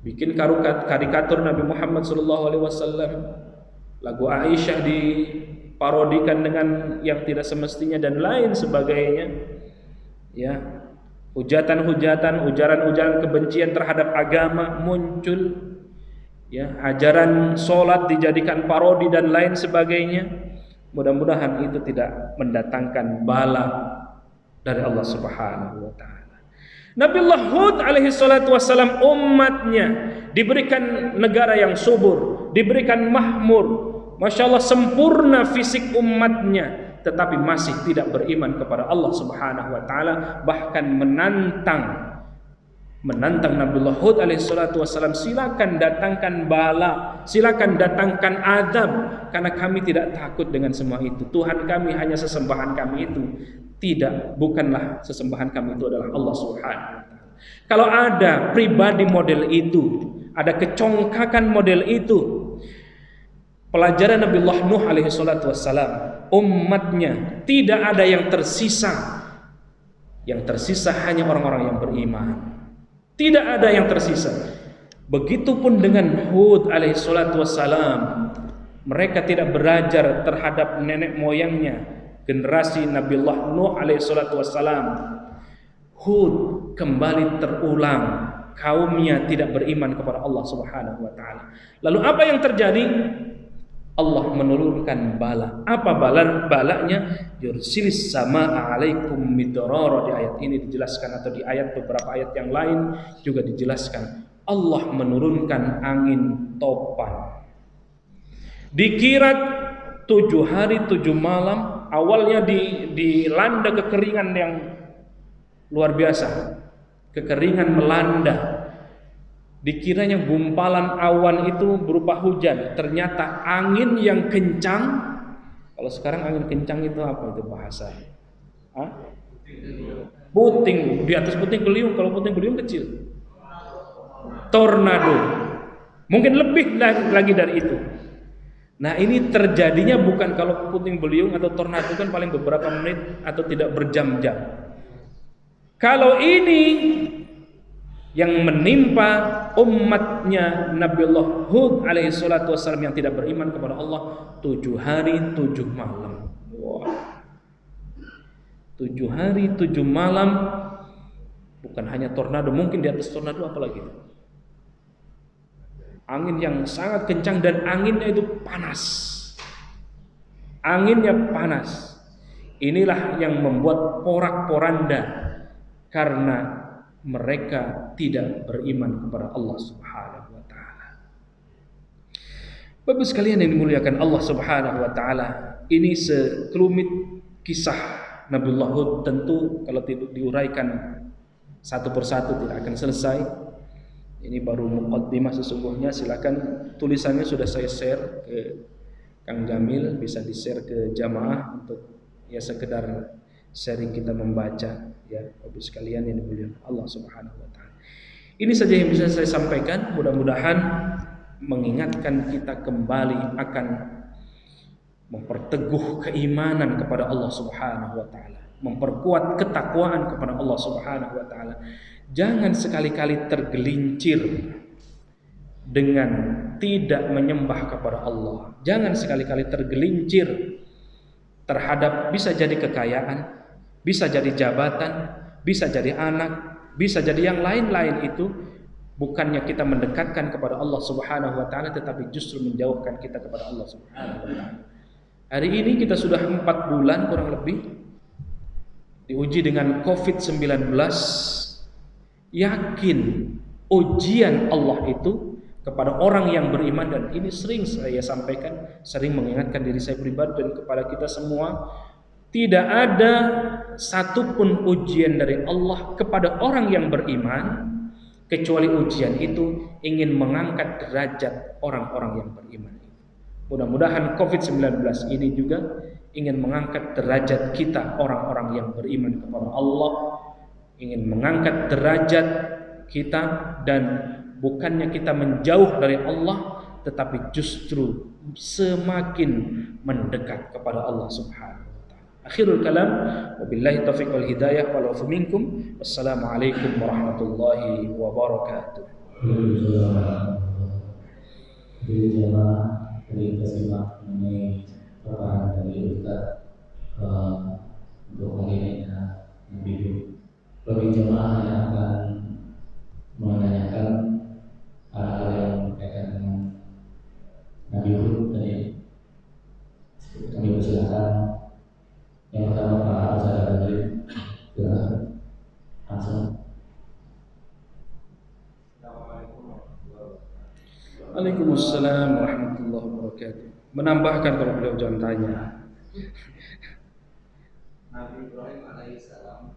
bikin karikatur Nabi Muhammad SAW, lagu Aisyah diparodikan dengan yang tidak semestinya dan lain sebagainya. Ya, hujatan-hujatan, ujaran-ujaran kebencian terhadap agama muncul. Ya, ajaran sholat dijadikan parodi dan lain sebagainya. Mudah-mudahan itu tidak mendatangkan bala dari Allah Subhanahu wa taala. Nabiullah Hud alaihi salatu wassalam, umatnya diberikan negara yang subur, diberikan makmur, masya Allah, sempurna fisik umatnya, tetapi masih tidak beriman kepada Allah Subhanahu wa taala, bahkan menantang Nabiullah Hud alaihissalatu wassalam, silakan datangkan bala, silakan datangkan azab, karena kami tidak takut dengan semua itu. Tuhan kami hanya sesembahan kami itu. Tidak, bukanlah sesembahan kami itu adalah Allah Subhanahu wa taala. Kalau ada pribadi model itu, ada kecongkakan model itu, pelajaran Nabiullah Nuh alaihissalatu wassalam, umatnya tidak ada yang tersisa. Yang tersisa hanya orang-orang yang beriman. Tidak ada yang tersisa. Begitupun dengan Hud alaihissalatu wassalam, mereka tidak belajar terhadap nenek moyangnya, generasi Nabiullah Nuh alaihissalatu wassalam. Hud kembali terulang, kaumnya tidak beriman kepada Allah Subhanahu wa taala. Lalu apa yang terjadi? Allah menurunkan bala. Apa balanya? Yursilis samaa alaikum midrara. Di ayat ini dijelaskan, atau di ayat beberapa ayat yang lain juga dijelaskan. Allah menurunkan angin topan. Dikira 7 hari 7 malam, awalnya dilanda kekeringan yang luar biasa. Kekeringan melanda. Dikiranya gumpalan awan itu berupa hujan, ternyata angin yang kencang. Kalau sekarang angin kencang itu apa itu bahasa? Puting, di atas puting beliung. Kalau puting beliung kecil, tornado. Mungkin lebih lagi dari itu. Nah, ini terjadinya bukan kalau puting beliung atau tornado kan paling beberapa menit atau tidak berjam-jam. Kalau ini yang menimpa umatnya Nabiullah Hud alaihissalatu wassalam yang tidak beriman kepada Allah, 7 hari 7 malam. Wow. 7 hari 7 malam. Bukan hanya tornado, mungkin di atas tornado apalagi. Angin yang sangat kencang dan anginnya itu panas. Anginnya panas. Inilah yang membuat porak-poranda karena mereka tidak beriman kepada Allah Subhanahu wa taala. Bapak sekalian yang dimuliakan Allah Subhanahu wa taala, ini sekelumit kisah Nabiullah Hud. Tentu kalau tidak diuraikan satu persatu tidak akan selesai. Ini baru muqaddimah sesungguhnya. Silakan, tulisannya sudah saya share ke Kang Jamil, bisa di-share ke jamaah untuk ya sekedar sharing kita membaca, ya Bapak sekalian yang dimuliakan Allah Subhanahu wa taala. Ini saja yang bisa saya sampaikan, mudah-mudahan mengingatkan kita kembali akan memperteguh keimanan kepada Allah Subhanahu wa taala, memperkuat ketakwaan kepada Allah Subhanahu wa taala. Jangan sekali-kali tergelincir dengan tidak menyembah kepada Allah. Jangan sekali-kali tergelincir terhadap bisa jadi kekayaan, bisa jadi jabatan, bisa jadi anak, bisa jadi yang lain-lain itu. Bukannya kita mendekatkan kepada Allah Subhanahu wa taala, tetapi justru menjauhkan kita kepada Allah Subhanahu wa taala. Hari ini kita sudah 4 bulan kurang lebih diuji dengan COVID-19. Yakin ujian Allah itu kepada orang yang beriman, dan ini sering saya sampaikan, sering mengingatkan diri saya pribadi dan kepada kita semua. Tidak ada satupun ujian dari Allah kepada orang yang beriman kecuali ujian itu ingin mengangkat derajat orang-orang yang beriman. Mudah-mudahan COVID-19 ini juga ingin mengangkat derajat kita orang-orang yang beriman kepada Allah, ingin mengangkat derajat kita, dan bukannya kita menjauh dari Allah, tetapi justru semakin mendekat kepada Allah Subhanahu wa taala. Akhirul kalam, wabillahi taufiq wal hidayah wal afu minkum. Wassalamualaikum warahmatullahi wabarakatuh. Jadi jemaah dari kita simak mengenai perkataan dari Ustaz untuk hari ini lebih jemaah yang akan menanyakan hal-hal yang berkaitan dengan Nabi Hud tadi. Kami persilakan yang pertama Pak Ustaz Badri, silakan langsung. Waalaikumsalam warahmatullahi wabarakatuh. Menambahkan kalau beliau jangan tanya. Nabi Ibrahim alaihissalam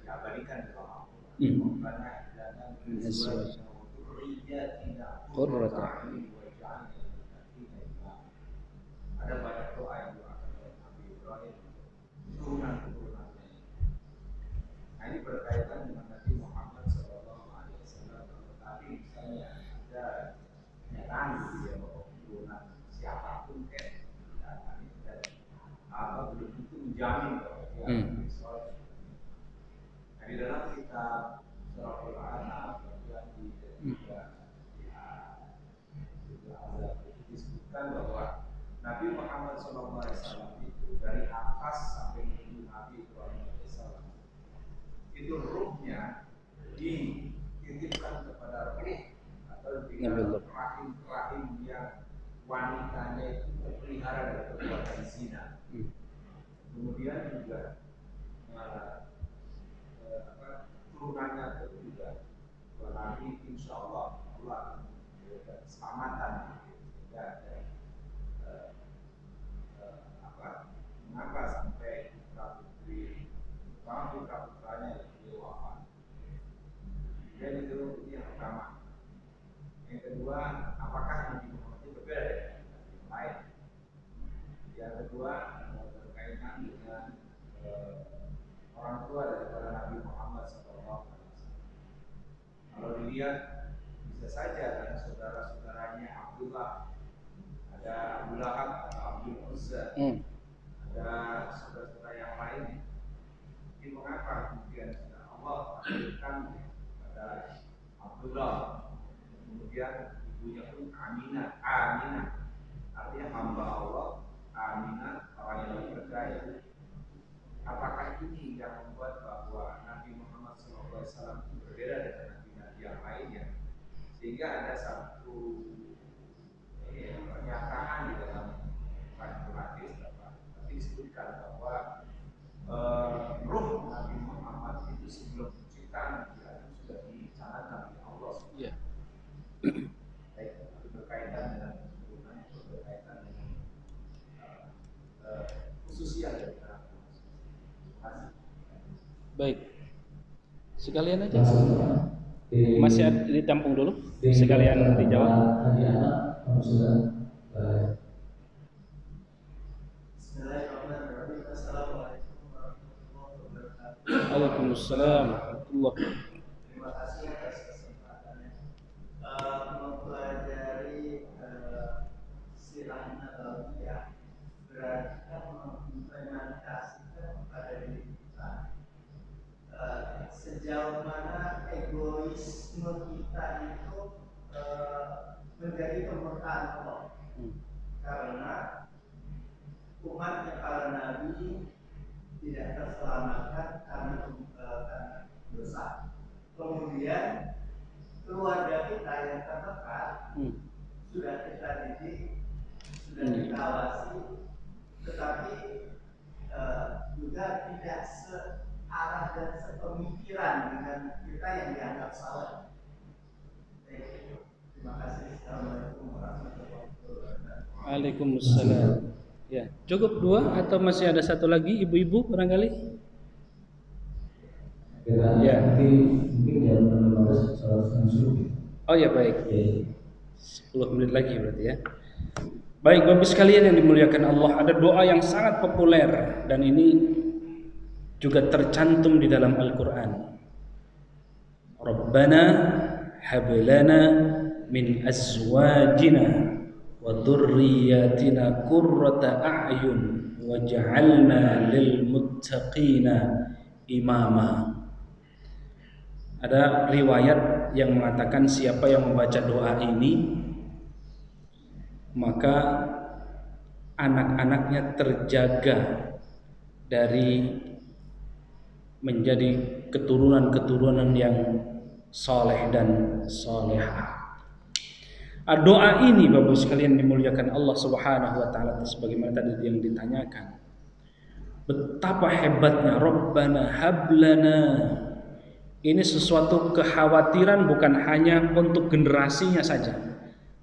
diabadikan di Allah. Karena dalam ada banyak doa yang doakan oleh Nabi Ibrahim turunan-turunannya. Nah, ini berkaitan dengan Nabi Muhammad SAW. Tadi misalnya ada kenyataan dia bahwa turunan siapapun belum tentu menjamin bahwa dia soleh. Nah, di dalam kitab surah Al-An'am disebutkan bahwa Nabi Muhammad SAW itu dari atas sampai menuju Nabi Ibrahim SAW itu ruhnya dititipkan kepada ruh atau dengan rahim yang wanitanya itu terpelihara dari perbuatan zina. Kemudian juga turunannya itu juga Nabi insya Allah memberikan keselamatan. Mengapa sampai putra-putranya itu wafat? Jadi itu yang pertama. Yang kedua, apakah Nabi Muhammad itu berbeda dengan Nabi yang lain? Yang kedua, berkaitan dengan orang tua daripada Nabi Muhammad SAW. Kalau dilihat, bisa saja ada saudara-saudaranya Abdullah, ada Abu Lahab atau Abdul Uzza, ada saudara-saudara yang lain. Ini mengapa kemudian Allah berikan pada Abdullah, kemudian ibunya pun Aminah, artinya hamba Allah, Aminah orang yang percaya. Apakah ini yang membuat bahwa Nabi Muhammad SAW itu berbeda dengan nabi-nabi yang lainnya, sehingga ada satu pernyataan di dalam hadis disebutkan bahwa ruh Nabi Muhammad itu sebelum penciptaan itu sudah dicanangkan oleh Allah. Iya. Baik, berkaitan dengan keturunan, berkaitan dengan khususnya dari Nabi. Baik. Sekalian aja. Masih ditampung dulu. Sekalian dijawab. Waalaikumsalam warahmatullahi. Terima kasih atas kesempatannya mempelajari sirah nabawiyah, berarti kan mengimplementasikan pada diri kita sejauh mana egoisme kita itu menjadi pemberkahan Allah. Karena umatnya para nabi tidak terselamatkan karena dosa. Kemudian keluarga kita yang terdekat sudah kita didik, sudah kita awasi, tetapi juga tidak searah dan sepemikiran dengan kita yang dianggap salah. Terima kasih. Assalamualaikum warahmatullahi wabarakatuh. Waalaikumsalam. Ya, cukup 2 atau masih ada satu lagi ibu-ibu barangkali? Ya. Mungkin jam 15 Oh ya baik. 10 menit lagi berarti ya. Baik, Bapak sekalian yang dimuliakan Allah, ada doa yang sangat populer dan ini juga tercantum di dalam Al-Qur'an. Rabbana hab lana min azwajina wa dhurriyyatina qurrata a'yun waj'alna lil muttaqina imama. Ada riwayat yang mengatakan siapa yang membaca doa ini maka anak-anaknya terjaga dari menjadi keturunan-keturunan yang soleh dan solehah. Doa ini Bapak sekalian dimuliakan Allah Subhanahu wa taala sebagaimana tadi yang ditanyakan. Betapa hebatnya Rabbana hablana. Ini sesuatu kekhawatiran bukan hanya untuk generasinya saja,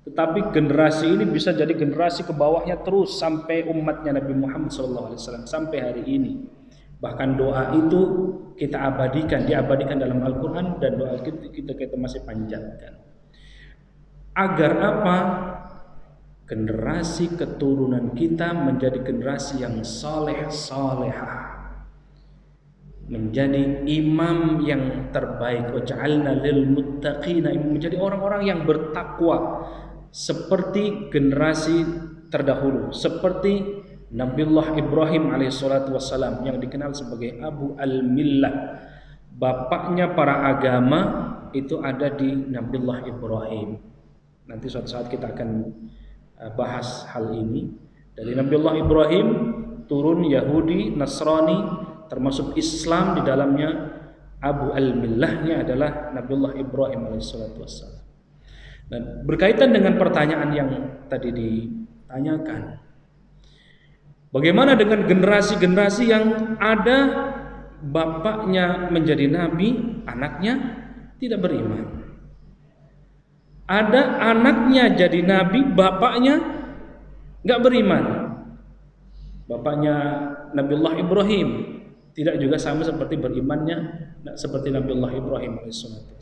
tetapi generasi ini bisa jadi generasi ke bawahnya terus sampai umatnya Nabi Muhammad SAW sampai hari ini. Bahkan doa itu kita abadikan, diabadikan dalam Al-Quran dan doa kita masih panjatkan. Agar apa? Generasi keturunan kita menjadi generasi yang soleh-solehah, menjadi imam yang terbaik. Waj'alna lil muttaqina, menjadi orang-orang yang bertakwa seperti generasi terdahulu, seperti Nabiullah Ibrahim alaihissalatu wassalam yang dikenal sebagai Abu al-Millah, bapaknya para agama itu ada di Nabiullah Ibrahim. Nanti suatu saat kita akan bahas hal ini. Dari Nabiullah Ibrahim turun Yahudi, Nasrani, termasuk Islam di dalamnya. Abu al-Millahnya adalah Nabiullah Ibrahim alaihissalatu wassalam. Dan berkaitan dengan pertanyaan yang tadi ditanyakan, bagaimana dengan generasi-generasi yang ada bapaknya menjadi nabi, anaknya tidak beriman? Ada anaknya jadi nabi, bapaknya nggak beriman. Bapaknya Nabiullah Ibrahim tidak juga sama seperti berimannya seperti Nabiullah Ibrahim alaihissalam.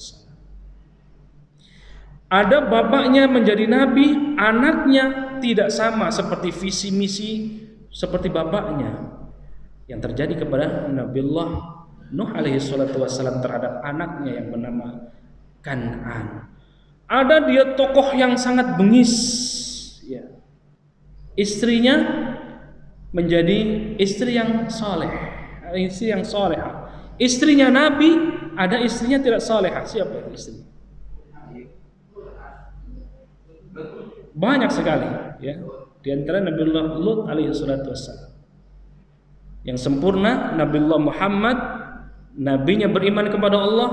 Ada bapaknya menjadi nabi, anaknya tidak sama seperti visi misi seperti bapaknya. Yang terjadi kepada Nabiullah Nuh alaihissalam terhadap anaknya yang bernama Kan'an. Ada dia tokoh yang sangat bengis, ya. Istrinya menjadi istri yang soleh, istri yang soleha. Istrinya Nabi, ada istrinya tidak soleha. Siapa istri? Banyak sekali, ya. Di antara Nabiullah Lut alaihissalatu wassalam. Yang sempurna Nabiullah Muhammad, nabinya beriman kepada Allah,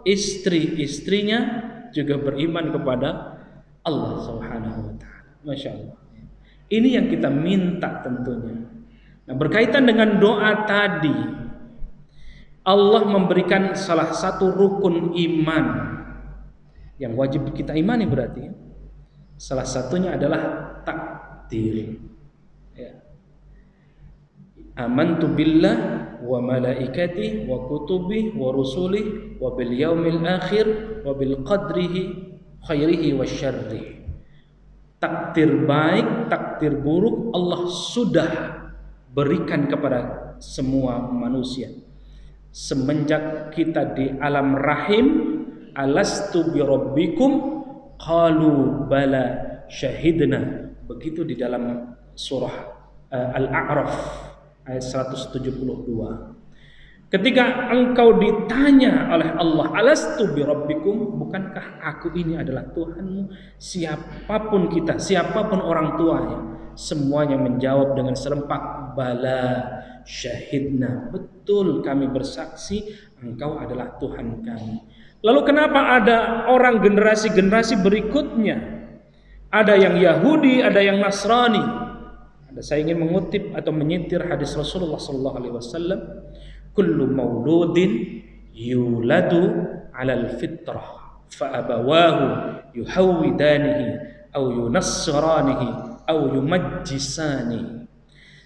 istri-istrinya juga beriman kepada Allah Subhanahu wa taala. Masya Allah. Ini yang kita minta tentunya. Nah, berkaitan dengan doa tadi, Allah memberikan salah satu rukun iman yang wajib kita imani berarti, ya. Salah satunya adalah takdir. Ya. Amantu billah wa malaikatihi wa kutubihi wa rusulihi wa bil yaumil akhir wa bil qadrihi khairihi wa syarrihi. Takdir baik, takdir buruk Allah sudah berikan kepada semua manusia. Semenjak kita di alam rahim, alastu bi rabbikum qalu bala syahidna. Begitu di dalam surah Al-A'raf ayat 172. Ketika engkau ditanya oleh Allah, alastu bi rabbikum, bukankah aku ini adalah Tuhanmu? Siapapun kita, siapapun orang tuanya, semuanya menjawab dengan serempak, bala syahidna, betul kami bersaksi engkau adalah Tuhan kami. Lalu kenapa ada orang generasi-generasi berikutnya, ada yang Yahudi, ada yang Nasrani? Saya ingin mengutip atau menyitir hadis Rasulullah SAW. Kullu mauludin yuladu alal fitrah fa'abawahu yuhawidanihi au yunassiranihi au yumajjisanihi.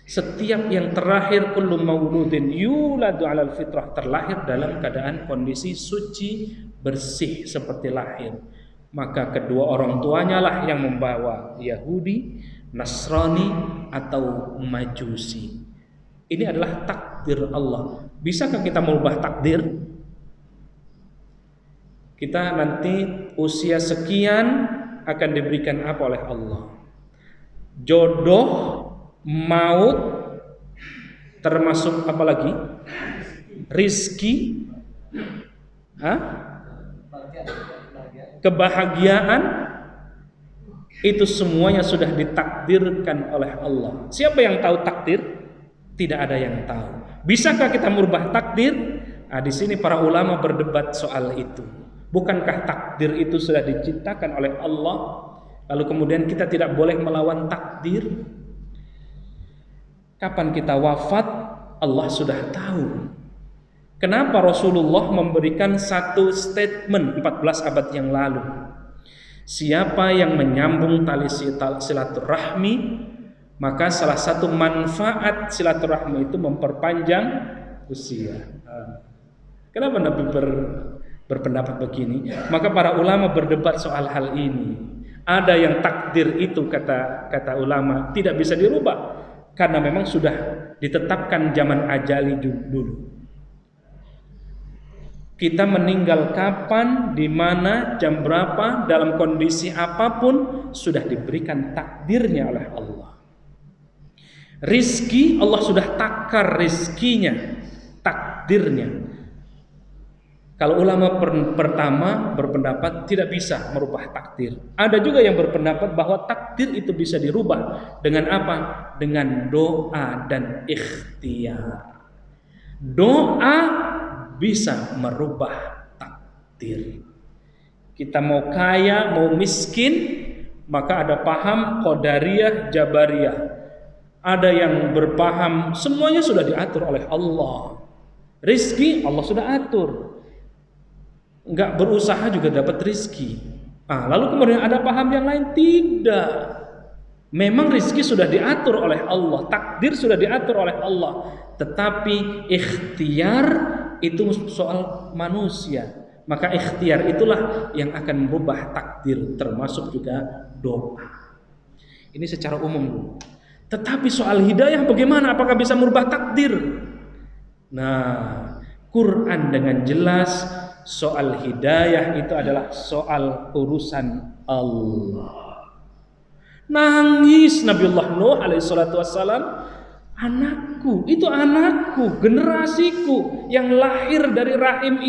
Setiap yang terakhir, kullu mauludin yuladu alal fitrah, terlahir dalam keadaan kondisi suci, bersih seperti lahir. Maka kedua orang tuanya lah yang membawa Yahudi, Nasrani atau Majusi. Ini adalah takdir Allah. Bisakah kita merubah takdir? Kita nanti usia sekian akan diberikan apa oleh Allah? Jodoh, maut, termasuk apa lagi? Rizki, kebahagiaan, itu semuanya sudah ditakdirkan oleh Allah. Siapa yang tahu takdir? Tidak ada yang tahu. Bisakah kita merubah takdir? Di sini para ulama berdebat soal itu. Bukankah takdir itu sudah diciptakan oleh Allah? Lalu kemudian kita tidak boleh melawan takdir? Kapan kita wafat? Allah sudah tahu. Kenapa Rasulullah memberikan satu statement 14 abad yang lalu? Siapa yang menyambung tali silaturahmi, maka salah satu manfaat silaturahmi itu memperpanjang usia. Kenapa Nabi berpendapat begini? Maka para ulama berdebat soal hal ini. Ada yang takdir itu kata ulama tidak bisa dirubah karena memang sudah ditetapkan zaman ajali dulu. Kita meninggal kapan, di mana, jam berapa, dalam kondisi apapun sudah diberikan takdirnya oleh Allah. Rizki Allah sudah takar rizkinya, takdirnya. Kalau ulama pertama berpendapat tidak bisa merubah takdir. Ada juga yang berpendapat bahwa takdir itu bisa dirubah dengan apa? Dengan doa dan ikhtiar. Doa bisa merubah takdir. Kita mau kaya, mau miskin, maka ada paham qadariyah, jabariyah. Ada yang berpaham semuanya sudah diatur oleh Allah. Rizki Allah sudah atur. Enggak berusaha juga dapat rizki. Lalu kemudian ada paham yang lain, tidak. Memang rizki sudah diatur oleh Allah, takdir sudah diatur oleh Allah, tetapi ikhtiar itu soal manusia. Maka ikhtiar itulah yang akan merubah takdir, termasuk juga doa. Ini secara umum. Tetapi soal hidayah bagaimana? Apakah bisa merubah takdir? Nah, Quran dengan jelas soal hidayah itu adalah soal urusan Allah. Nangis Nabiullah Nuh alaihissalatu wassalam, anakku, itu anakku, generasiku yang lahir dari rahim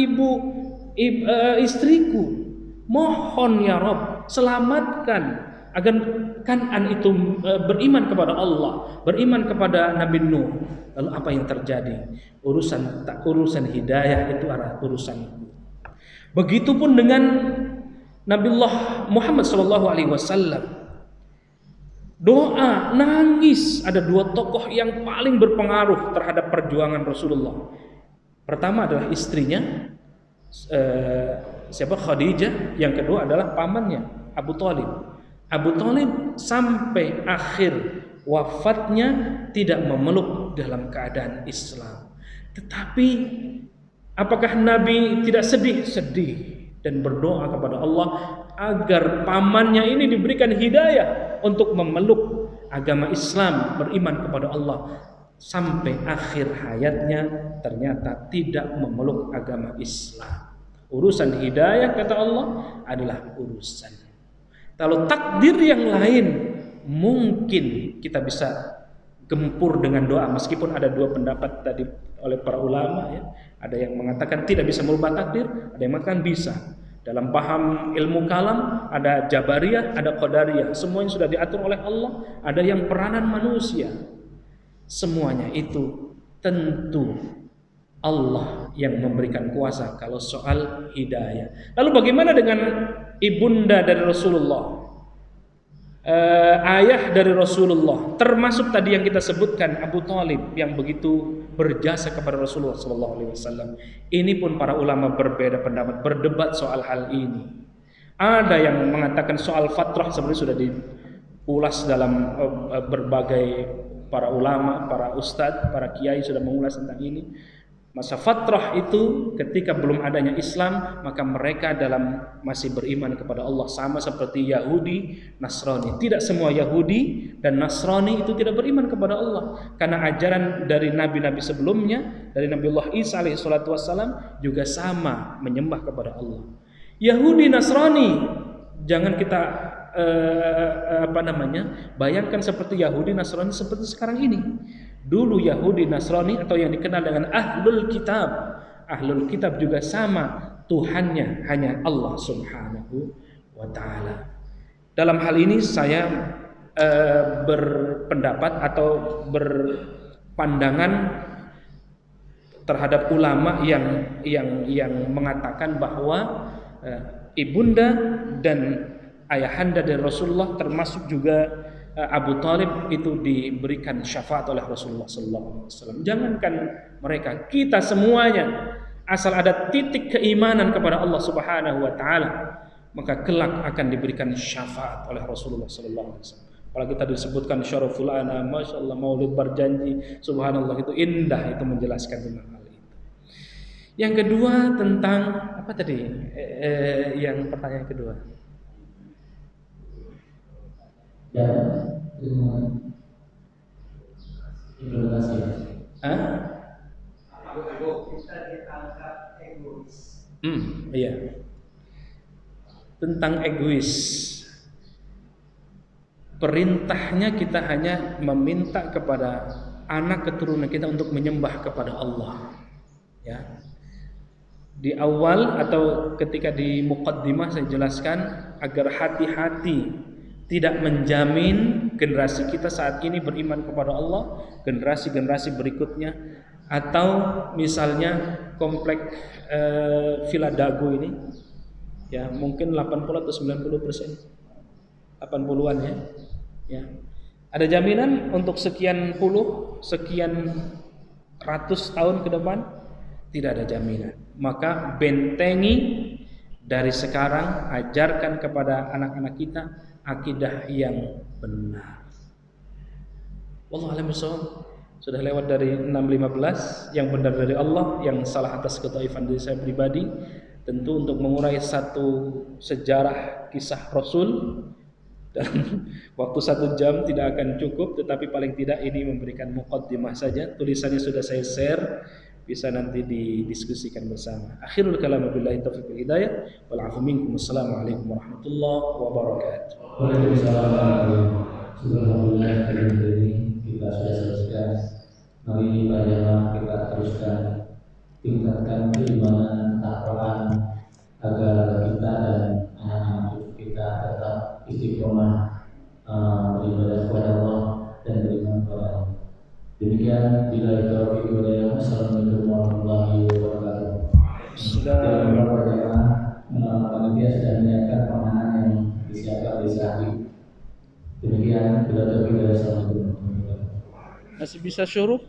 istriku. Mohon ya Rabb, selamatkan agar Kan'an itu beriman kepada Allah, beriman kepada Nabi Nuh. Lalu apa yang terjadi? Urusan hidayah itu adalah urusanku. Begitupun dengan Nabiullah Muhammad SAW. Doa, nangis. Ada dua tokoh yang paling berpengaruh terhadap perjuangan Rasulullah. Pertama adalah istrinya, Khadijah. Yang kedua adalah pamannya, Abu Thalib. Abu Thalib sampai akhir wafatnya tidak memeluk dalam keadaan Islam. Tetapi apakah Nabi tidak sedih? Sedih, dan berdoa kepada Allah agar pamannya ini diberikan hidayah untuk memeluk agama Islam, beriman kepada Allah. Sampai akhir hayatnya ternyata tidak memeluk agama Islam. Urusan hidayah kata Allah adalah urusan. Kalau takdir yang lain mungkin kita bisa gempur dengan doa, meskipun ada dua pendapat tadi oleh para ulama ya. Ada yang mengatakan tidak bisa merubah takdir, ada yang mengatakan bisa. Dalam paham ilmu kalam ada jabariyah, ada qadariyah. Semuanya sudah diatur oleh Allah. Ada yang peranan manusia. Semuanya itu tentu Allah yang memberikan kuasa kalau soal hidayah. Lalu bagaimana dengan ibunda dari Rasulullah? Ayah dari Rasulullah, termasuk tadi yang kita sebutkan Abu Thalib yang begitu berjasa kepada Rasulullah SAW. Ini pun para ulama berbeda pendapat, berdebat soal hal ini. Ada yang mengatakan soal fatrah sebenarnya sudah diulas dalam berbagai para ulama, para ustadz, para kiai sudah mengulas tentang ini. Masa fatrah itu ketika belum adanya Islam, maka mereka masih beriman kepada Allah, sama seperti Yahudi, Nasrani. Tidak semua Yahudi dan Nasrani itu tidak beriman kepada Allah, karena ajaran dari nabi-nabi sebelumnya, dari Nabiullah Isa alaihissalatu wassalam juga sama menyembah kepada Allah. Yahudi, Nasrani jangan kita bayangkan seperti Yahudi Nasrani seperti sekarang ini. Dulu Yahudi Nasrani atau yang dikenal dengan Ahlul Kitab juga sama, Tuhannya hanya Allah Subhanahu wa taala. Dalam hal ini saya berpendapat atau berpandangan terhadap ulama yang mengatakan bahwa ibunda dan ayahanda dari Rasulullah termasuk juga Abu Thalib itu diberikan syafaat oleh Rasulullah SAW. Jangankan mereka, kita semuanya asal ada titik keimanan kepada Allah Subhanahu wa taala, maka kelak akan diberikan syafaat oleh Rasulullah SAW. Apalagi tadi disebutkan syaraful ana, Masya Allah, maulid berjanji, subhanallah, itu indah, itu menjelaskan tentang hal itu. Yang kedua tentang apa tadi? Yang pertanyaan kedua. Ya, implementasi. Kita ditangkap egois. Iya. Tentang egois. Perintahnya kita hanya meminta kepada anak keturunan kita untuk menyembah kepada Allah. Ya. Di awal atau ketika di muqaddimah saya jelaskan agar hati-hati tidak menjamin generasi kita saat ini beriman kepada Allah, generasi-generasi berikutnya, atau misalnya komplek Villa Dago ini, ya mungkin 80 atau 90%, 80-an ya. Ada jaminan untuk sekian ratus tahun ke depan? Tidak ada jaminan. Maka bentengi dari sekarang, ajarkan kepada anak-anak kita akidah yang benar. Wallahu a'lam bishawab. Sudah lewat dari 6.15, yang benar dari Allah, yang salah atas ketaifan diri saya pribadi. Tentu untuk mengurai satu sejarah kisah Rasul dalam waktu 1 jam tidak akan cukup, tetapi paling tidak ini memberikan muqaddimah saja. Tulisannya sudah saya share, bisa nanti didiskusikan bersama. Akhirul kalam billahi taufiq wal hidayah wal afu minkum. Assalamualaikum warahmatullahi wabarakatuh. Waalaikumsalam. Alhamdulillah, kita sudah selesai. Mari pada kita teruskan tingkatkan keimanan, ketakwaan agar kita dan anak-anak cucu kita tetap istiqomah beribadah kepada Allah dan beriman kepada Allah. Demikian, bila taufiq wal hidayah. Assalamualaikum warahmatullahi wabarakatuh. Panitia sudah menyiapkan makanan yang disiapkan di Sahih. Demikian, bila taufiq wal hidayah. Assalamualaikum warahmatullahi wabarakatuh. Masih bisa syuruh?